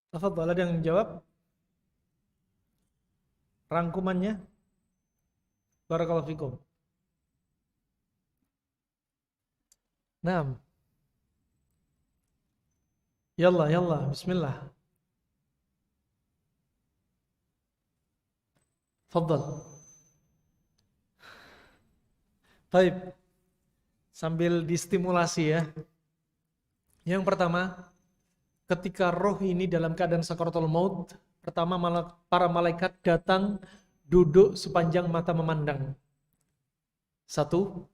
Tafadhal, ada yang jawab? Rangkumannya? Barakallahu fikum. Naam. Yalla, bismillah. Fadhal. Baik. Sambil distimulasi ya. Yang pertama, ketika roh ini dalam keadaan sakaratul maut, pertama para malaikat datang duduk sepanjang mata memandang. Satu.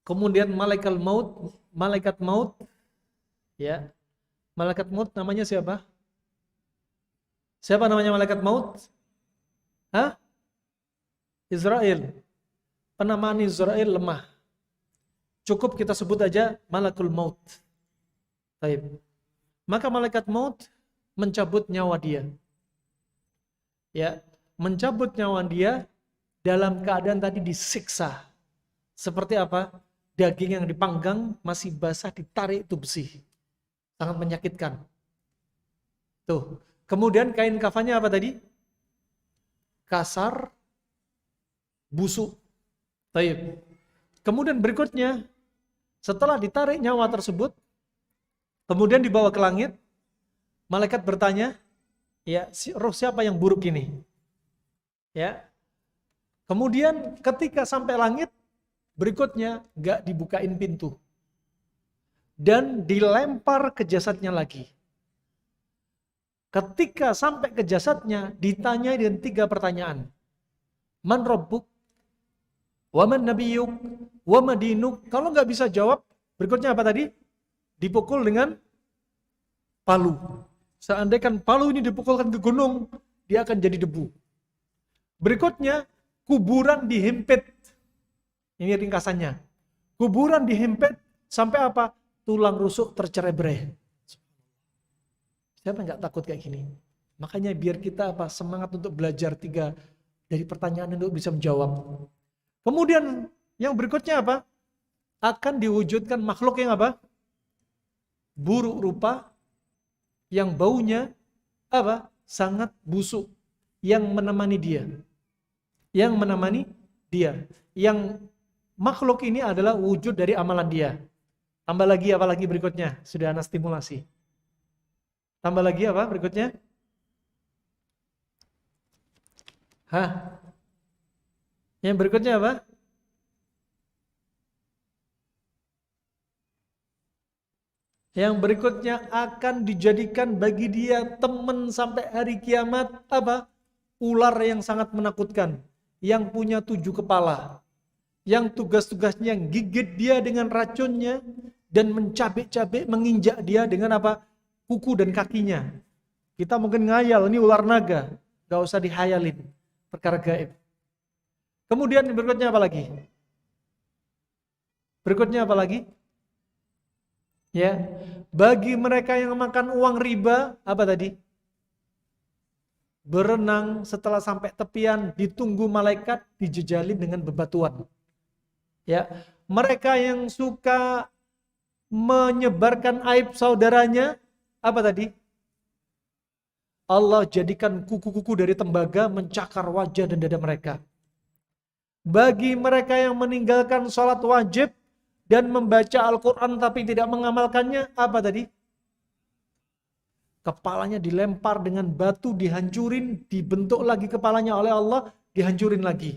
Kemudian malaikat maut ya. Malaikat maut namanya siapa? Siapa namanya malaikat maut? Hah? Israel. Penamaan Israel lemah. Cukup kita sebut aja malakul maut. Baik. Maka malaikat maut mencabut nyawa dia. Ya, mencabut nyawa dia dalam keadaan tadi disiksa. Seperti apa? Daging yang dipanggang masih basah ditarik itu besi. Sangat menyakitkan. Tuh. Kemudian kain kafannya apa tadi? Kasar, busuk. Baik. Kemudian berikutnya, setelah ditarik nyawa tersebut, kemudian dibawa ke langit, malaikat bertanya, ya, roh siapa yang buruk ini? Ya. Kemudian ketika sampai langit, berikutnya gak dibukain pintu. Dan dilempar ke jasadnya lagi. Ketika sampai ke jasadnya, ditanya dengan 3 pertanyaan. Man rabbuk? Waman nabiyuk? Wama dinuk? Kalau nggak bisa jawab, berikutnya apa tadi? Dipukul dengan palu. Seandainya palu ini dipukulkan ke gunung, dia akan jadi debu. Berikutnya, kuburan dihimpit. Ini ringkasannya. Kuburan dihimpit sampai apa? Tulang rusuk tercerai-berai. Siapa nggak takut kayak gini? Makanya biar kita semangat untuk belajar 3 dari pertanyaan untuk bisa menjawab. Kemudian yang berikutnya apa? Akan diwujudkan makhluk yang apa? Buruk rupa, yang baunya apa? Sangat busuk, yang menemani dia. Yang menemani dia. Yang makhluk ini adalah wujud dari amalan dia. Tambah lagi apa lagi berikutnya? Sudah ana stimulasi. Tambah lagi apa berikutnya? Hah? Yang berikutnya apa? Yang berikutnya akan dijadikan bagi dia teman sampai hari kiamat apa? Ular yang sangat menakutkan, yang punya 7 kepala, yang tugas-tugasnya gigit dia dengan racunnya dan mencabik-cabik menginjak dia dengan apa? Kuku dan kakinya. Kita mungkin ngayal, ini ular naga, gak usah dihayalin, perkara gaib. Kemudian berikutnya apa lagi? Berikutnya apa lagi? Ya, bagi mereka yang makan uang riba, apa tadi? Berenang setelah sampai tepian, ditunggu malaikat, dijejalin dengan bebatuan. Ya, mereka yang suka menyebarkan aib saudaranya, apa tadi? Allah jadikan kuku-kuku dari tembaga mencakar wajah dan dada mereka. Bagi mereka yang meninggalkan sholat wajib dan membaca Al-Quran tapi tidak mengamalkannya, apa tadi? Kepalanya dilempar dengan batu, dihancurin, dibentuk lagi kepalanya oleh Allah, dihancurin lagi.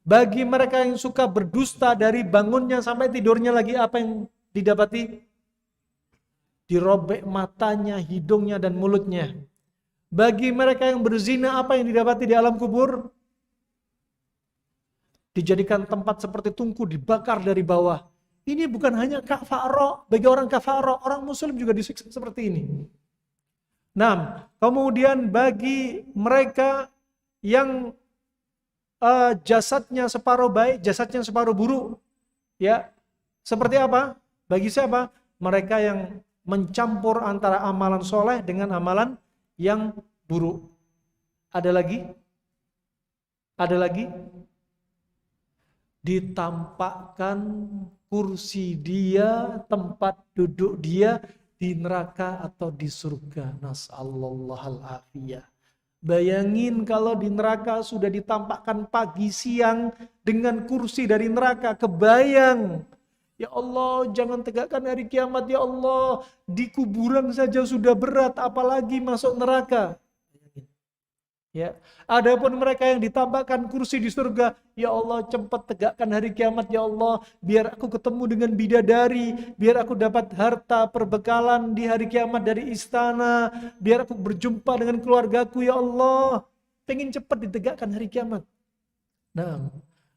Bagi mereka yang suka berdusta dari bangunnya sampai tidurnya lagi, apa yang didapati? Dirobek matanya, hidungnya, dan mulutnya. Bagi mereka yang berzina, apa yang didapati di alam kubur? Dijadikan tempat seperti tungku, dibakar dari bawah. Ini bukan hanya kafaro, bagi orang kafaro, orang muslim juga disiksa seperti ini. Nah, kemudian bagi mereka yang jasadnya separuh baik, jasadnya separuh buruk, ya seperti apa? Bagi siapa? Mereka yang mencampur antara amalan soleh dengan amalan yang buruk. Ada lagi? Ada lagi? Ditampakkan kursi dia, tempat duduk dia di neraka atau di surga. Nas'allallahal afiyah. Bayangin kalau di neraka sudah ditampakkan pagi siang dengan kursi dari neraka. Kebayang. Ya Allah, jangan tegakkan hari kiamat ya Allah. Di kuburan saja sudah berat, apalagi masuk neraka. Ya, adapun mereka yang ditambahkan kursi di surga, ya Allah cepat tegakkan hari kiamat ya Allah, biar aku ketemu dengan bidadari, biar aku dapat harta perbekalan di hari kiamat dari istana, biar aku berjumpa dengan keluargaku ya Allah. Pengen cepat ditegakkan hari kiamat. Nah,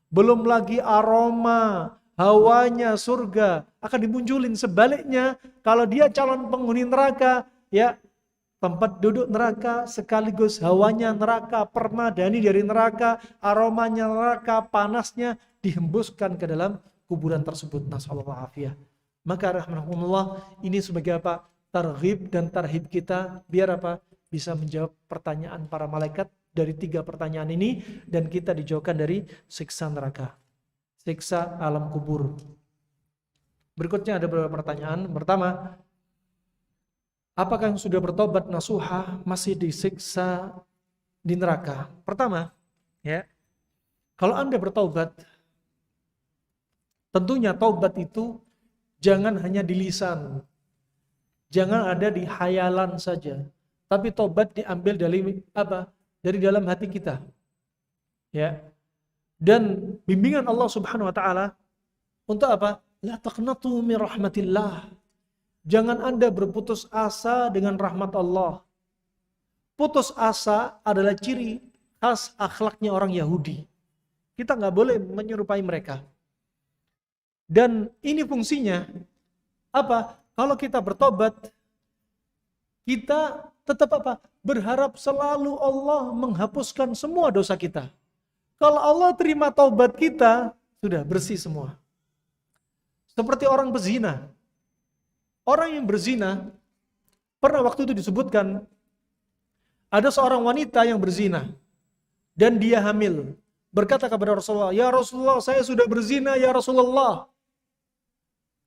belum lagi aroma hawanya surga akan dimunculin. Sebaliknya, kalau dia calon penghuni neraka, ya tempat duduk neraka sekaligus hawanya neraka, permadani dari neraka, aromanya neraka, panasnya dihembuskan ke dalam kuburan tersebut. Nasallallahu afiyah. Maka rahmatullah, ini sebagai apa? Targhib dan tarhib kita biar apa? Bisa menjawab pertanyaan para malaikat dari 3 pertanyaan ini, dan kita dijauhkan dari siksa neraka, siksa alam kubur. Berikutnya ada beberapa pertanyaan. Pertama, apakah yang sudah bertobat nasuha masih disiksa di neraka? Pertama, ya, kalau Anda bertobat, tentunya taubat itu jangan hanya di lisan, jangan ada di hayalan saja, tapi taubat diambil dari apa? Dari dalam hati kita. Ya. Dan bimbingan Allah Subhanahu wa taala untuk apa? La taqnatu min rahmatillah. Jangan Anda berputus asa dengan rahmat Allah. Putus asa adalah ciri khas akhlaknya orang Yahudi. Kita nggak boleh menyerupai mereka. Dan ini fungsinya apa? Kalau kita bertobat, kita tetap apa? Berharap selalu Allah menghapuskan semua dosa kita. Kalau Allah terima taubat kita, sudah bersih semua. Seperti orang berzina. Orang yang berzina, pernah waktu itu disebutkan, ada seorang wanita yang berzina, dan dia hamil. Berkata kepada Rasulullah, ya Rasulullah, saya sudah berzina, ya Rasulullah.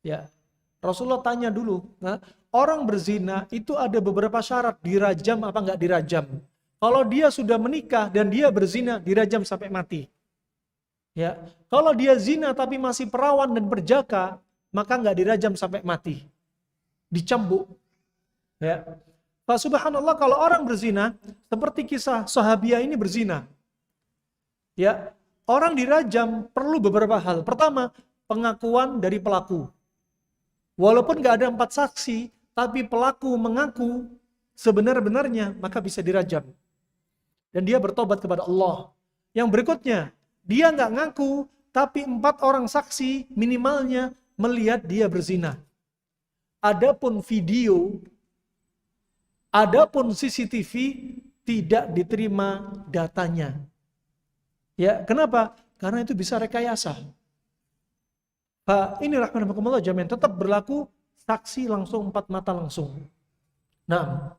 Ya, Rasulullah tanya dulu, nah, orang berzina itu ada beberapa syarat, dirajam apa enggak dirajam. Kalau dia sudah menikah dan dia berzina, dirajam sampai mati. Ya, kalau dia zina tapi masih perawan dan berjaka, maka enggak dirajam sampai mati. Dicambuk. Ya. Fa subhanallah, kalau orang berzina, seperti kisah Sahabiah ini berzina. Ya, orang dirajam perlu beberapa hal. Pertama, pengakuan dari pelaku. Walaupun enggak ada 4 saksi, tapi pelaku mengaku sebenar-benarnya, maka bisa dirajam. Dan dia bertobat kepada Allah. Yang berikutnya, dia nggak ngaku, tapi 4 orang saksi minimalnya melihat dia berzina. Adapun video, adapun CCTV tidak diterima datanya. Ya, kenapa? Karena itu bisa rekayasa. Ini rahmatullah jamin tetap berlaku saksi langsung 4 mata langsung. Nah,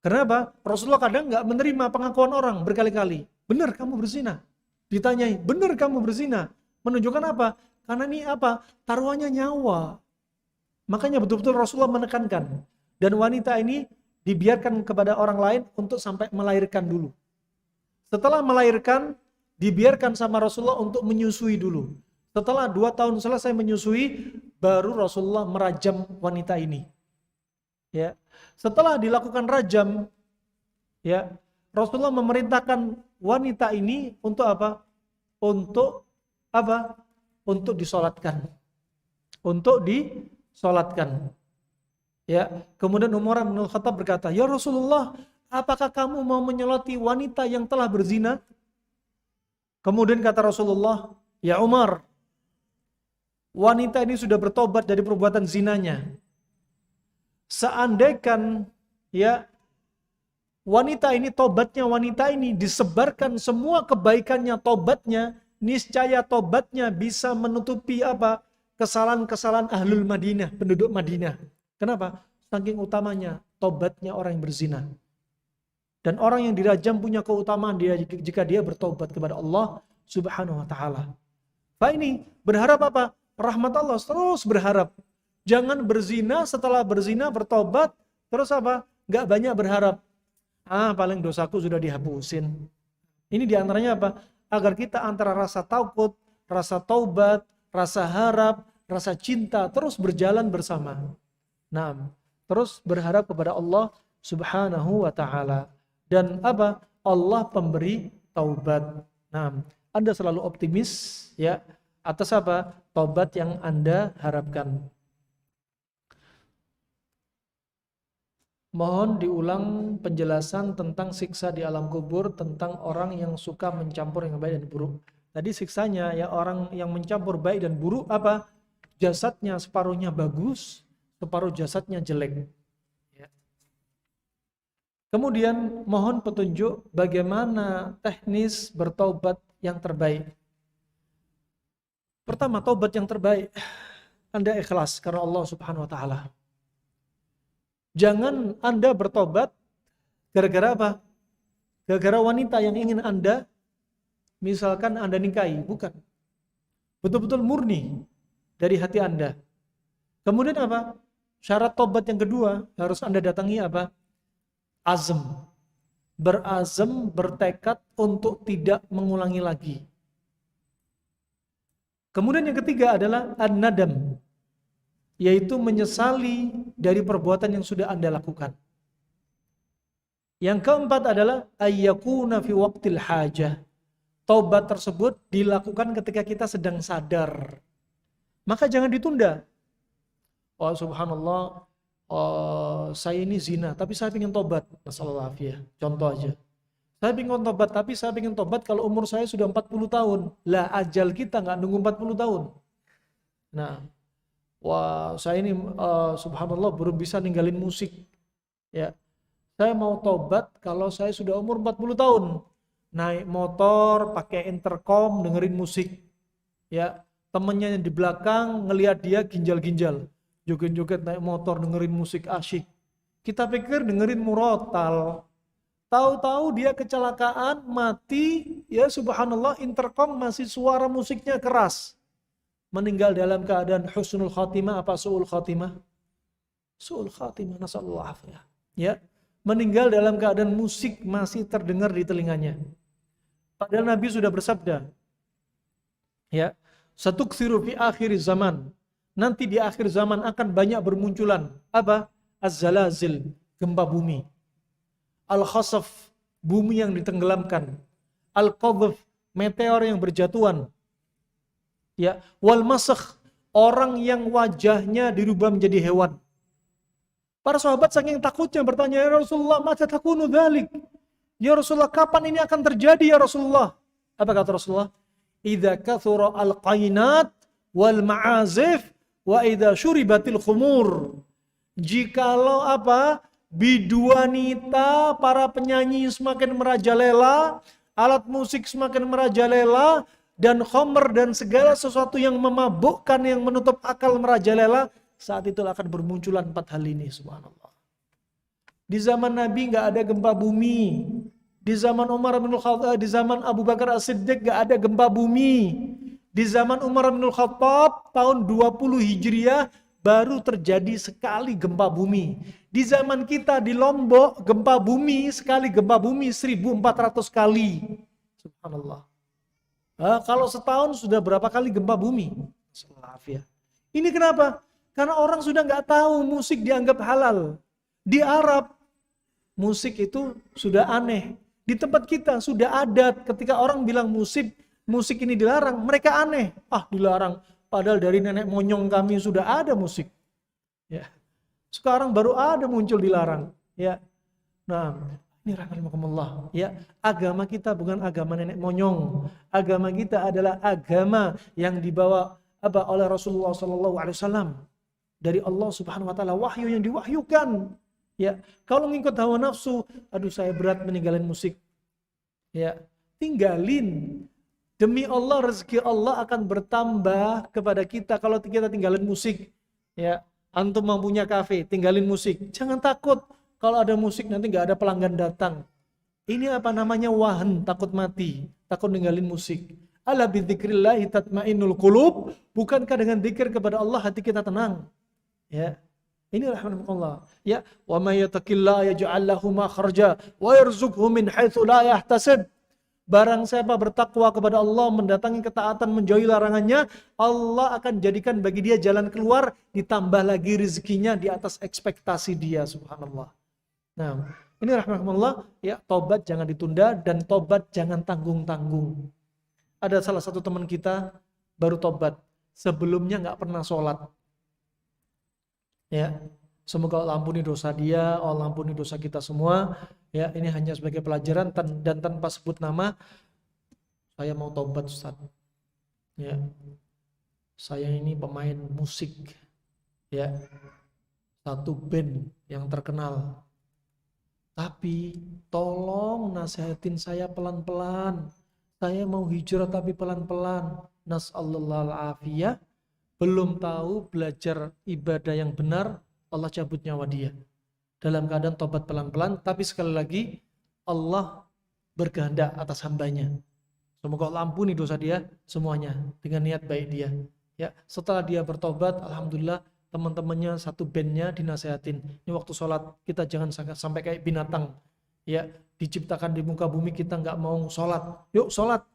kenapa? Rasulullah kadang nggak menerima pengakuan orang berkali-kali. Benar kamu berzina. Ditanyai, benar kamu berzina. Menunjukkan apa? Karena ini apa? Taruhannya nyawa. Makanya betul-betul Rasulullah menekankan. Dan wanita ini dibiarkan kepada orang lain untuk sampai melahirkan dulu. Setelah melahirkan, dibiarkan sama Rasulullah untuk menyusui dulu. Setelah 2 tahun selesai menyusui, baru Rasulullah merajam wanita ini. Ya. Setelah dilakukan rajam, ya, Rasulullah memerintahkan wanita ini untuk apa? Untuk apa? Untuk disolatkan. Untuk disolatkan. Ya. Kemudian Umar bin Khattab berkata, ya Rasulullah, apakah kamu mau menyolati wanita yang telah berzina? Kemudian kata Rasulullah, ya Umar, wanita ini sudah bertobat dari perbuatan zinanya. Seandainya ya wanita ini tobatnya, wanita ini disebarkan semua kebaikannya, tobatnya, niscaya tobatnya bisa menutupi apa? Kesalahan-kesalahan ahlul Madinah, penduduk Madinah. Kenapa? Saking utamanya tobatnya orang yang berzina. Dan orang yang dirajam punya keutamaan dia jika dia bertobat kepada Allah Subhanahu wa taala. Pak ini berharap apa? Rahmat Allah, terus berharap. Jangan berzina, setelah berzina bertobat, terus apa? Gak banyak berharap. Paling dosaku sudah dihapusin. Ini diantaranya apa? Agar kita antara rasa takut, rasa taubat, rasa harap, rasa cinta terus berjalan bersama. Nah, terus berharap kepada Allah Subhanahu wa taala. Dan apa? Allah pemberi taubat. Nah, Anda selalu optimis ya atas apa? Taubat yang Anda harapkan. Mohon diulang penjelasan tentang siksa di alam kubur, tentang orang yang suka mencampur yang baik dan buruk. Tadi siksanya ya, orang yang mencampur baik dan buruk apa? Jasadnya separuhnya bagus, separuh jasadnya jelek. Ya. Kemudian mohon petunjuk bagaimana teknis bertaubat yang terbaik. Pertama, taubat yang terbaik, Anda ikhlas karena Allah Subhanahu wa taala. Jangan Anda bertobat gara-gara apa? Gara-gara wanita yang ingin Anda, misalkan Anda nikahi, bukan. Betul-betul murni dari hati Anda. Kemudian apa? Syarat tobat yang kedua harus Anda datangi apa? Azm. Berazam, bertekad untuk tidak mengulangi lagi. Kemudian yang ketiga adalah an-nadam, yaitu menyesali dari perbuatan yang sudah Anda lakukan. Yang keempat adalah ayyakuna fi waqtil hajah. Taubat tersebut dilakukan ketika kita sedang sadar. Maka jangan ditunda. Oh subhanallah, saya ini zina, tapi saya ingin tobat. Masalah afiyah. Contoh aja. Saya ingin tobat, tapi saya ingin tobat kalau umur saya sudah 40 tahun. Lah ajal kita nggak nunggu 40 tahun. Nah, wah saya ini subhanallah belum bisa ninggalin musik. Ya, saya mau tobat kalau saya sudah umur 40 tahun. Naik motor, pakai intercom, dengerin musik. Ya, temennya yang di belakang ngelihat dia ginjal-ginjal. Joget-joget naik motor, dengerin musik asyik. Kita pikir dengerin murotal. Tahu-tahu dia kecelakaan, mati, ya subhanallah, intercom masih suara musiknya keras. Meninggal dalam keadaan husnul khatimah apa su'ul khatimah? Su'ul khatimah, nasallallahu afiyah. Ya, meninggal dalam keadaan musik masih terdengar di telinganya. Padahal Nabi sudah bersabda, ya, satuksiru fi akhir zaman. Nanti di akhir zaman akan banyak bermunculan apa? Az-zalazil, gempa bumi. Al-khasaf, bumi yang ditenggelamkan. Al-qadhf, meteor yang berjatuhan. Ya, wal masakh, orang yang wajahnya dirubah menjadi hewan. Para sahabat saking takutnya bertanya, ya Rasulullah, mata takunu dzalik? Ya Rasulullah, kapan ini akan terjadi ya Rasulullah? Apa kata Rasulullah? Idza kathura al-qainat wal ma'azif wa idza syuribatil khumur. Jikalau apa? Bidu wanita, para penyanyi semakin merajalela, alat musik semakin merajalela, dan khomer dan segala sesuatu yang memabukkan, yang menutup akal merajalela, saat itu akan bermunculan 4 hal ini, subhanallah. Di zaman Nabi nggak ada gempa bumi. Di zaman Umar bin Khattab, di zaman Abu Bakar As-Siddiq nggak ada gempa bumi. Di zaman Umar bin Khattab tahun 20 Hijriah baru terjadi sekali gempa bumi. Di zaman kita di Lombok gempa bumi, sekali gempa bumi 1400 kali. Subhanallah. Kalau setahun sudah berapa kali gempa bumi? Ya. Ini kenapa? Karena orang sudah nggak tahu musik dianggap halal. Di Arab musik itu sudah aneh. Di tempat kita sudah adat. Ketika orang bilang musik ini dilarang, mereka aneh. Ah, dilarang. Padahal dari nenek moyang kami sudah ada musik. Ya. Sekarang baru ada muncul dilarang. Ya. Nah, ini rahmatullah. Ya, agama kita bukan agama nenek moyang. Agama kita adalah agama yang dibawa oleh Rasulullah SAW dari Allah Subhanahu Wa Taala, wahyu yang diwahyukan. Ya, kalau ngikut hawa nafsu, aduh saya berat meninggalin musik. Ya, tinggalin. Demi Allah, rezeki Allah akan bertambah kepada kita kalau kita tinggalin musik. Ya, antum mempunyai kafe, tinggalin musik. Jangan takut kalau ada musik nanti nggak ada pelanggan datang. Ini apa namanya wahan, takut mati, takut ninggalin musik. Ala bidzikrillahi tatmainnul qulub. Bukankah dengan zikir kepada Allah hati kita tenang? Ya. Ini rahmatullah. Ya, wa may yattaqillaha yaj'al lahu makhraja wa yarzuqhu min haitsu la yahtasib. Barang siapa bertakwa kepada Allah, mendatangi ketaatan, menjauhi larangannya, Allah akan jadikan bagi dia jalan keluar, ditambah lagi rezekinya di atas ekspektasi dia, subhanallah. Nah, Ini rahmatullah, ya tobat jangan ditunda dan tobat jangan tanggung-tanggung. Ada salah satu teman kita baru tobat, sebelumnya nggak pernah sholat. Ya, semoga Allah ampuni dosa dia, Allah ampuni dosa kita semua. Ya, ini hanya sebagai pelajaran dan tanpa sebut nama. Saya mau tobat Ustaz. Ya, saya ini pemain musik. Ya, satu band yang terkenal. Tapi tolong nasihatin saya pelan-pelan. Saya mau hijrah tapi pelan-pelan. Nas'allallahu al-afiyah. Belum tahu belajar ibadah yang benar, Allah cabut nyawa dia. Dalam keadaan tobat pelan-pelan, tapi sekali lagi Allah berkehendak atas hambanya. Semoga Allah ampuni dosa dia semuanya dengan niat baik dia. Ya, setelah dia bertobat, alhamdulillah teman-temannya satu bandnya dinasehatin. Ini waktu sholat kita jangan sampai kayak binatang. Ya, diciptakan di muka bumi kita nggak mau sholat. Yuk sholat.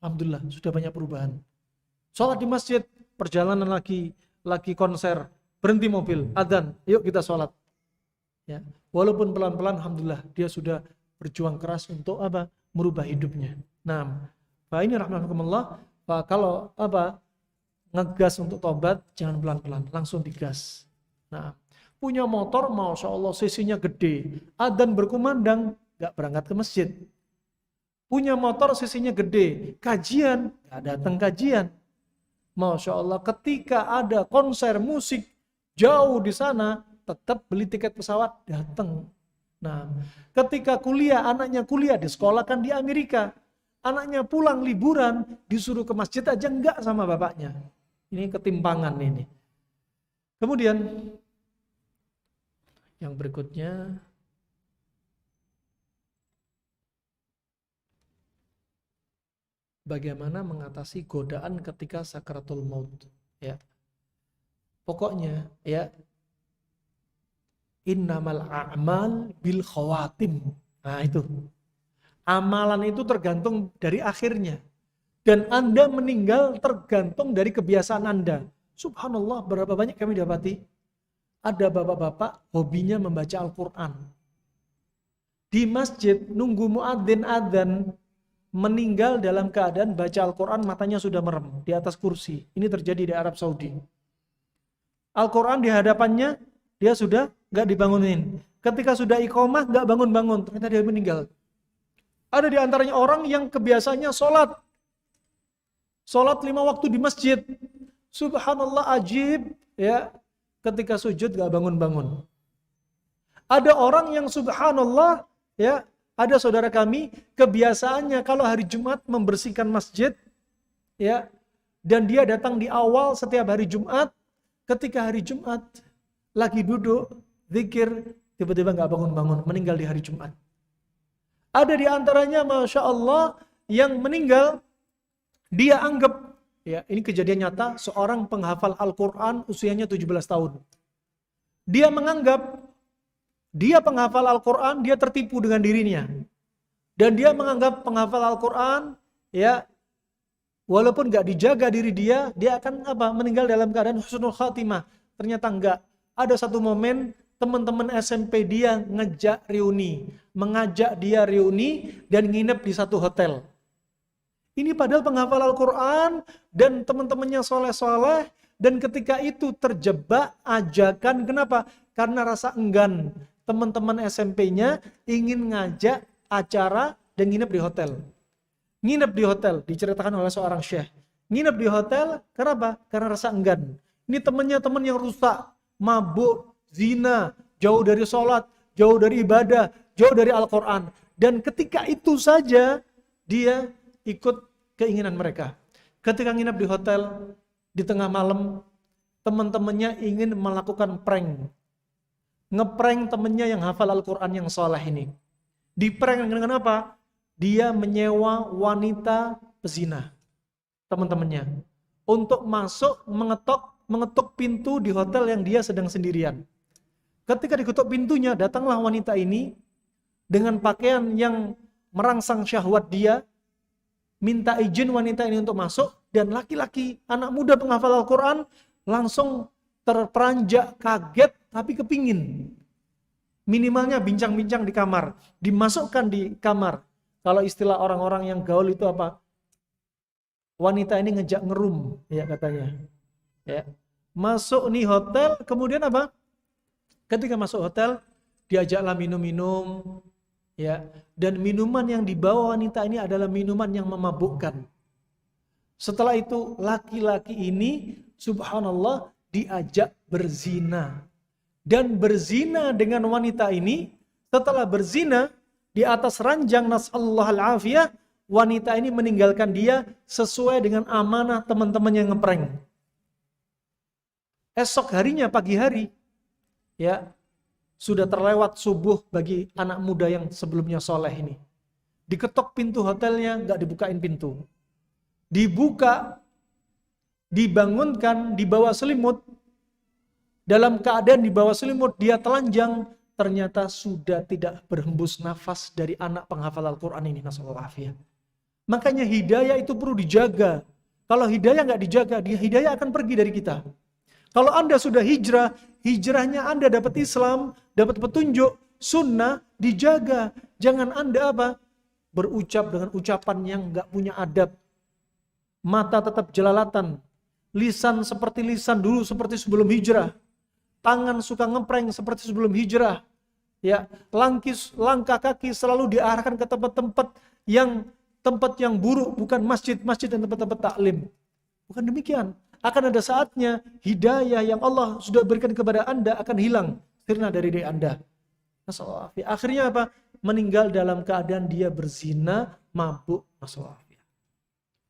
Alhamdulillah sudah banyak perubahan. Sholat di masjid, perjalanan lagi konser, berhenti mobil, adzan, yuk kita sholat. Ya, walaupun pelan-pelan, alhamdulillah dia sudah berjuang keras untuk apa? Merubah hidupnya. Nah, ini rahmatullah. Kalau ngegas untuk tobat, jangan pelan-pelan, langsung digas. Nah, punya motor, masya Allah, sisinya gede, adzan berkumandang, nggak berangkat ke masjid. Punya motor, sisinya gede, kajian, nggak datang kajian. Masya Allah, ketika ada konser musik jauh di sana, tetap beli tiket pesawat, datang. Nah, ketika kuliah, anaknya kuliah di sekolah kan di Amerika. Anaknya pulang liburan, disuruh ke masjid aja enggak sama bapaknya. Ini ketimpangan ini. Kemudian yang berikutnya, bagaimana mengatasi godaan ketika sakaratul maut. Ya, pokoknya ya, innamal a'mal bil khawatim. Nah itu, amalan itu tergantung dari akhirnya. Dan Anda meninggal tergantung dari kebiasaan Anda. Subhanallah, berapa banyak kami dapati. Ada bapak-bapak hobinya membaca Al-Quran. Di masjid nunggu muadzin adzan, meninggal dalam keadaan baca Al-Quran, matanya sudah merem di atas kursi. Ini terjadi di Arab Saudi. Al-Quran di hadapannya, dia sudah gak dibangunin. Ketika sudah iqomah gak bangun-bangun, ternyata dia meninggal. Ada di antaranya orang yang kebiasaannya sholat 5 waktu di masjid. Subhanallah, ajib ya, ketika sujud gak bangun-bangun. Ada orang yang subhanallah ya, ada saudara kami kebiasaannya kalau hari Jumat membersihkan masjid ya, dan dia datang di awal setiap hari Jumat. Ketika hari Jumat lagi duduk zikir, tiba-tiba gak bangun-bangun, meninggal di hari Jumat. Ada di antaranya masya Allah yang meninggal, dia anggap, ya ini kejadian nyata, seorang penghafal Al-Quran usianya 17 tahun. Dia menganggap, dia penghafal Al-Quran, dia tertipu dengan dirinya. Dan dia menganggap penghafal Al-Quran, ya walaupun gak dijaga diri dia akan meninggal dalam keadaan husnul khatimah. Ternyata enggak. Ada satu momen, teman-teman SMP dia mengajak dia reuni dan nginep di satu hotel. Ini padahal penghafal Al-Quran dan teman-temannya soleh-soleh, dan ketika itu terjebak ajakan. Kenapa? Karena rasa enggan. Teman-teman SMP-nya ingin ngajak acara dan nginep di hotel. Nginep di hotel, diceritakan oleh seorang syekh. Nginep di hotel, kenapa? Karena rasa enggan. Ini temannya teman yang rusak, mabuk, zina, jauh dari sholat, jauh dari ibadah, jauh dari Al-Quran. Dan ketika itu saja, dia ikut keinginan mereka. Ketika nginep di hotel, di tengah malam, teman-temannya ingin melakukan prank. Ngeprank temannya yang hafal Al-Quran yang soleh ini. Di prank dengan apa? Dia menyewa wanita pezina, teman-temannya, untuk masuk mengetuk pintu di hotel yang dia sedang sendirian. Ketika diketuk pintunya, datanglah wanita ini dengan pakaian yang merangsang syahwat dia, minta izin wanita ini untuk masuk, dan laki-laki, anak muda penghafal Al-Quran, langsung terperanjak, kaget, tapi kepingin. Minimalnya bincang-bincang di kamar, dimasukkan di kamar. Kalau istilah orang-orang yang gaul itu apa? Wanita ini ngejak ngerum, ya katanya. Ya. Masuk nih hotel, kemudian apa? Ketika masuk hotel, diajaklah minum-minum, ya. Dan minuman yang dibawa wanita ini adalah minuman yang memabukkan. Setelah itu laki-laki ini subhanallah diajak berzina. Dan berzina dengan wanita ini, setelah berzina di atas ranjang nasallahu al-afiyah, wanita ini meninggalkan dia sesuai dengan amanah teman-teman yang ngeprank. Esok harinya pagi hari, ya, sudah terlewat subuh bagi anak muda yang sebelumnya soleh ini. Diketok pintu hotelnya, nggak dibukain pintu. Dibuka, dibangunkan, dibawa selimut. Dalam keadaan dibawa selimut, dia telanjang, ternyata sudah tidak berhembus nafas dari anak penghafal Al-Quran ini. Nasallallahu. Makanya hidayah itu perlu dijaga. Kalau hidayah nggak dijaga, hidayah akan pergi dari kita. Kalau Anda sudah hijrah, hijrahnya Anda dapat Islam, dapat petunjuk, sunnah, dijaga. Jangan Anda apa? Berucap dengan ucapan yang nggak punya adab. Mata tetap jelalatan. Lisan seperti lisan dulu seperti sebelum hijrah. Tangan suka ngeprank seperti sebelum hijrah. Ya, langkah kaki selalu diarahkan ke tempat-tempat yang buruk, bukan masjid-masjid dan tempat-tempat taklim. Bukan demikian. Akan ada saatnya hidayah yang Allah sudah berikan kepada Anda akan hilang sirna dari diri Anda. Akhirnya apa? Meninggal dalam keadaan dia berzina, mabuk.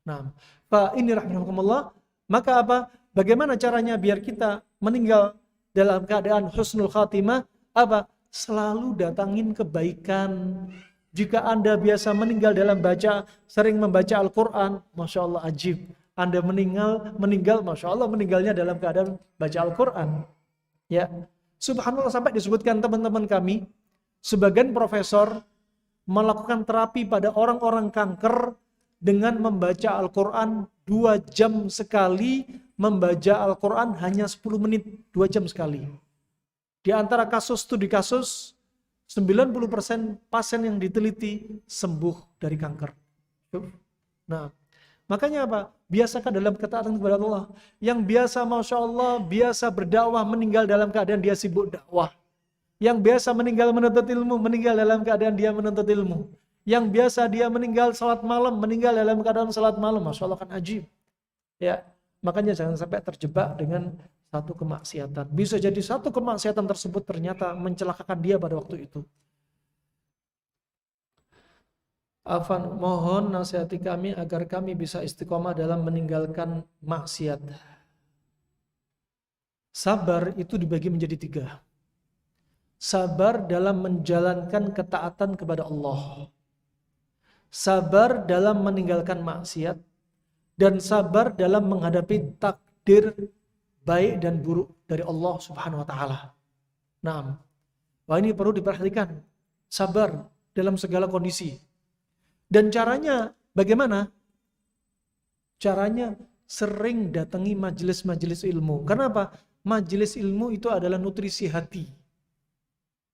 Nah, Pak ini rahimahumullah, maka apa? Bagaimana caranya biar kita meninggal dalam keadaan husnul khatimah? Apa? Selalu datangin kebaikan. Jika Anda biasa meninggal dalam sering membaca Al-Quran, Masya Allah ajib. Anda meninggal, Masya Allah meninggalnya dalam keadaan baca Al-Quran. Ya, subhanallah sampai disebutkan teman-teman kami, sebagian profesor melakukan terapi pada orang-orang kanker dengan membaca Al-Quran 2 jam sekali, membaca Al-Quran hanya 10 menit, 2 jam sekali. Di antara studi kasus, 90% pasien yang diteliti sembuh dari kanker. Nah, makanya apa? Biasakan dalam ketaatan kepada Allah. Yang biasa Masya Allah, biasa berdakwah, meninggal dalam keadaan dia sibuk dakwah. Yang biasa meninggal menuntut ilmu, meninggal dalam keadaan dia menuntut ilmu. Yang biasa dia meninggal salat malam, meninggal dalam keadaan salat malam. Masya Allah kan ajib. Ya, makanya jangan sampai terjebak dengan satu kemaksiatan. Bisa jadi satu kemaksiatan tersebut ternyata mencelakakan dia pada waktu itu. Afan, mohon nasihati kami agar kami bisa istiqomah dalam meninggalkan maksiat. Sabar itu dibagi menjadi 3. Sabar dalam menjalankan ketaatan kepada Allah. Sabar dalam meninggalkan maksiat. Dan sabar dalam menghadapi takdir baik dan buruk dari Allah Subhanahu wa taala. Nah, ini perlu diperhatikan. Sabar dalam segala kondisi. Dan caranya bagaimana? Caranya sering datangi majelis-majelis ilmu. Kenapa? Majelis ilmu itu adalah nutrisi hati.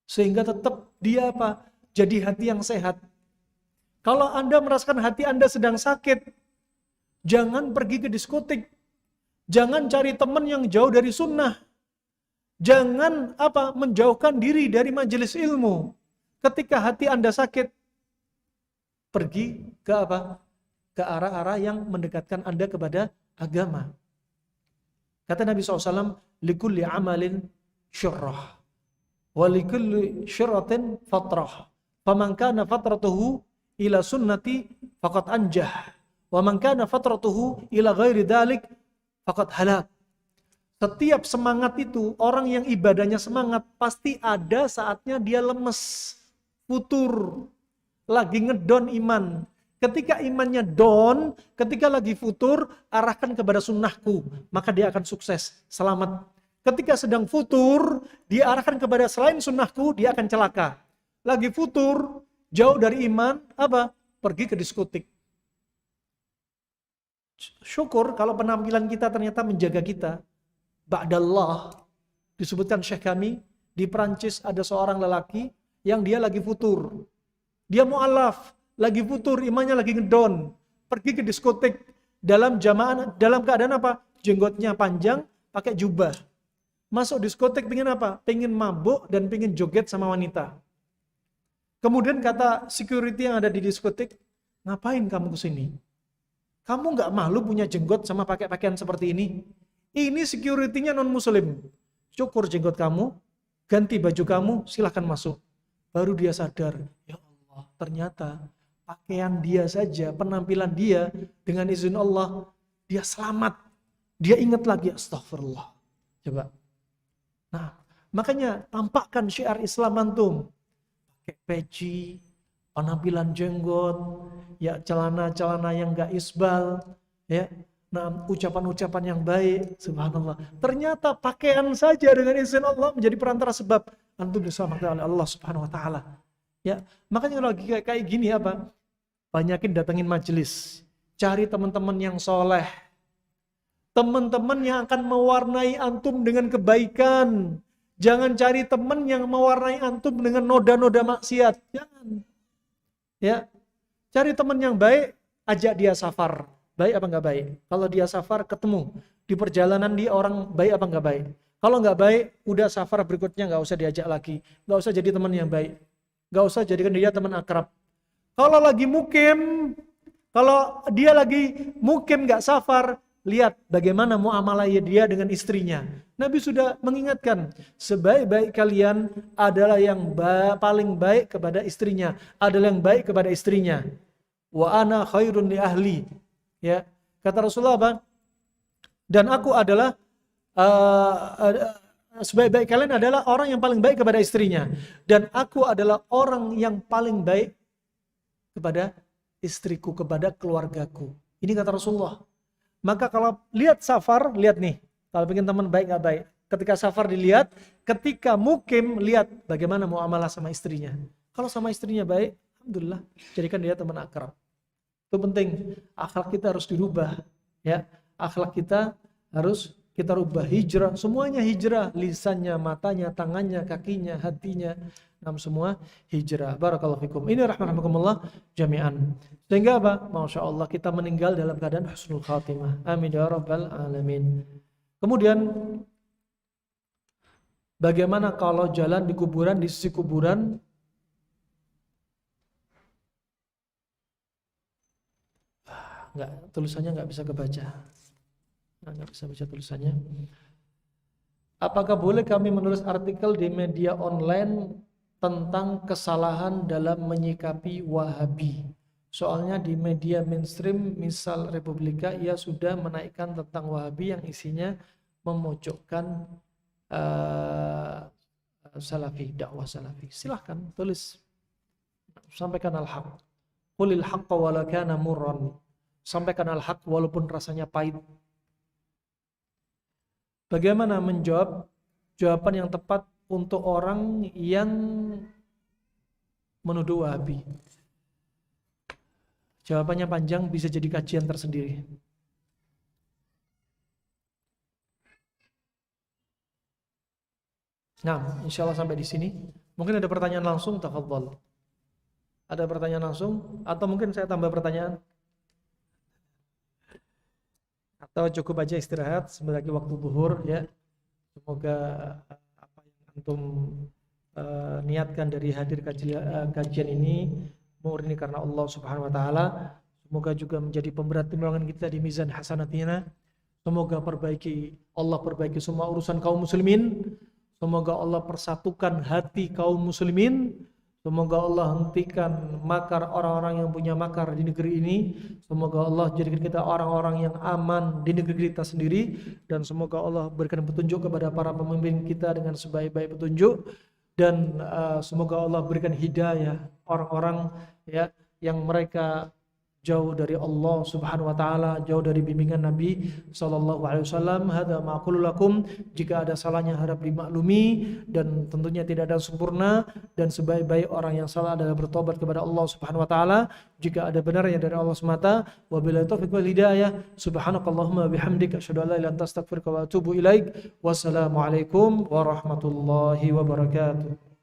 Sehingga tetap dia apa? Jadi hati yang sehat. Kalau Anda merasakan hati Anda sedang sakit, jangan pergi ke diskotik. Jangan cari teman yang jauh dari sunnah. Jangan menjauhkan diri dari majelis ilmu. Ketika hati Anda sakit, pergi ke ke arah-arah yang mendekatkan Anda kepada agama. Kata Nabi SAW, likulli amalin syurrah, wa likulli syurratin fatrah. Faman kana fatratuhu ila sunnati faqad anjah, wa man kana fatratuhu ila ghairi dhalik faqad halak. Setiap semangat itu, orang yang ibadahnya semangat, pasti ada saatnya dia lemes, futur, lagi ngedon iman. Ketika imannya down, ketika lagi futur, arahkan kepada sunnahku, maka dia akan sukses, selamat. Ketika sedang futur, dia arahkan kepada selain sunnahku, dia akan celaka. Lagi futur, jauh dari iman, pergi ke diskotik. Syukur kalau penampilan kita ternyata menjaga kita. Ba'dallah, disebutkan Syekh kami, Di Prancis ada seorang lelaki yang dia lagi futur. Dia mu'alaf, lagi futur, imannya lagi ngedon. Pergi ke diskotik dalam keadaan apa? Jenggotnya panjang, pakai jubah. Masuk diskotik pengen apa? Pengen mabuk dan pengen joget sama wanita. Kemudian kata security yang ada di diskotik, ngapain kamu kesini? Kamu nggak malu punya jenggot sama pakai pakaian seperti ini? Ini security-nya non-muslim. Cukur jenggot kamu, ganti baju kamu, silahkan masuk. Baru dia sadar, ya Allah, ternyata pakaian dia saja, penampilan dia, dengan izin Allah, dia selamat. Dia ingat lagi, astagfirullah. Coba. Nah, makanya tampakkan syiar Islam antum. Pakai peci, penampilan jenggot, ya celana-celana yang gak isbal, ya, nah ucapan-ucapan yang baik, subhanallah. Ternyata pakaian saja dengan izin Allah menjadi perantara sebab antum diselamatkan oleh Allah subhanahu wa ta'ala. Ya, makanya lagi kayak gini apa? Banyakin datengin majelis, cari teman-teman yang soleh, teman-teman yang akan mewarnai antum dengan kebaikan. Jangan cari teman yang mewarnai antum dengan noda-noda maksiat. Jangan. Ya, cari teman yang baik, ajak dia safar. Baik apa enggak baik? Kalau dia safar, ketemu. Di perjalanan dia orang baik apa enggak baik? Kalau enggak baik, udah safar berikutnya enggak usah diajak lagi. Enggak usah jadi teman yang baik. Enggak usah jadikan dia teman akrab. Kalau dia lagi mukim enggak safar, lihat bagaimana muamalah dia dengan istrinya. Nabi sudah mengingatkan, sebaik-baik kalian adalah yang paling baik kepada istrinya, adalah yang baik kepada istrinya. Wa ana khairun li ahli. Ya, kata Rasulullah apa? Dan aku adalah sebaik-baik kalian adalah orang yang paling baik kepada istrinya, dan aku adalah orang yang paling baik kepada istriku, kepada keluargaku. Ini kata Rasulullah. Maka kalau lihat safar, lihat nih. Kalau pengen teman baik gak baik. Ketika safar dilihat, ketika mukim lihat bagaimana muamalah sama istrinya. Kalau sama istrinya baik, alhamdulillah, jadikan dia teman akrab. Itu penting. Akhlak kita harus dirubah. Ya, akhlak kita harus kita rubah. Hijrah, semuanya hijrah. Lisannya, matanya, tangannya, kakinya, hatinya. Semua hijrah. Barakallahu fikum. Ini rahmatullah jami'an. Sehingga apa? Masya Allah kita meninggal dalam keadaan husnul khatimah. Amin ya rabbal alamin. Kemudian bagaimana kalau jalan di kuburan, di sisi kuburan tulisannya nggak bisa kebaca. Nggak bisa baca tulisannya. Apakah boleh kami menulis artikel di media online tentang kesalahan dalam menyikapi Wahabi? Soalnya di media mainstream, misal Republika, ia sudah menaikkan tentang Wahabi yang isinya memojokkan Salafi, dakwah Salafi. Silahkan tulis, sampaikan al-haq. Qulil haqqa walau kana murran. Sampaikan al-haq walaupun rasanya pahit. Bagaimana menjawab jawaban yang tepat untuk orang yang menuduh Wahabi? Jawabannya panjang, bisa jadi kajian tersendiri. Nah, insya Allah sampai di sini. Mungkin ada pertanyaan langsung, tafadhol. Ada pertanyaan langsung, atau mungkin saya tambah pertanyaan? Atau cukup aja istirahat, sebentar lagi waktu zuhur ya. Semoga apa yang antum niatkan dari hadir kajian ini murni karena Allah Subhanahu wa taala. Semoga juga menjadi pemberat timbangan kita di mizan hasanatina. Semoga Allah perbaiki semua urusan kaum muslimin. Semoga Allah persatukan hati kaum muslimin. Semoga Allah hentikan makar orang-orang yang punya makar di negeri ini. Semoga Allah jadikan kita orang-orang yang aman di negeri kita sendiri. Dan semoga Allah berikan petunjuk kepada para pemimpin kita dengan sebaik-baik petunjuk. Dan semoga Allah berikan hidayah orang-orang ya yang mereka jauh dari Allah Subhanahu wa taala, jauh dari bimbingan Nabi sallallahu alaihi wasallam. Hadza ma aqulu lakum, jika ada salahnya harap dimaklumi, dan tentunya tidak ada sempurna, dan sebaik-baik orang yang salah adalah bertobat kepada Allah Subhanahu wa taala. Jika ada benarnya dari Allah semata. Wabillahi taufiq wal hidayah. Subhanakallahumma bihamdika asyhadu an la ilaha illa anta astaghfiruka wa atubu ilaik. Wassalamualaikum warahmatullahi wabarakatuh.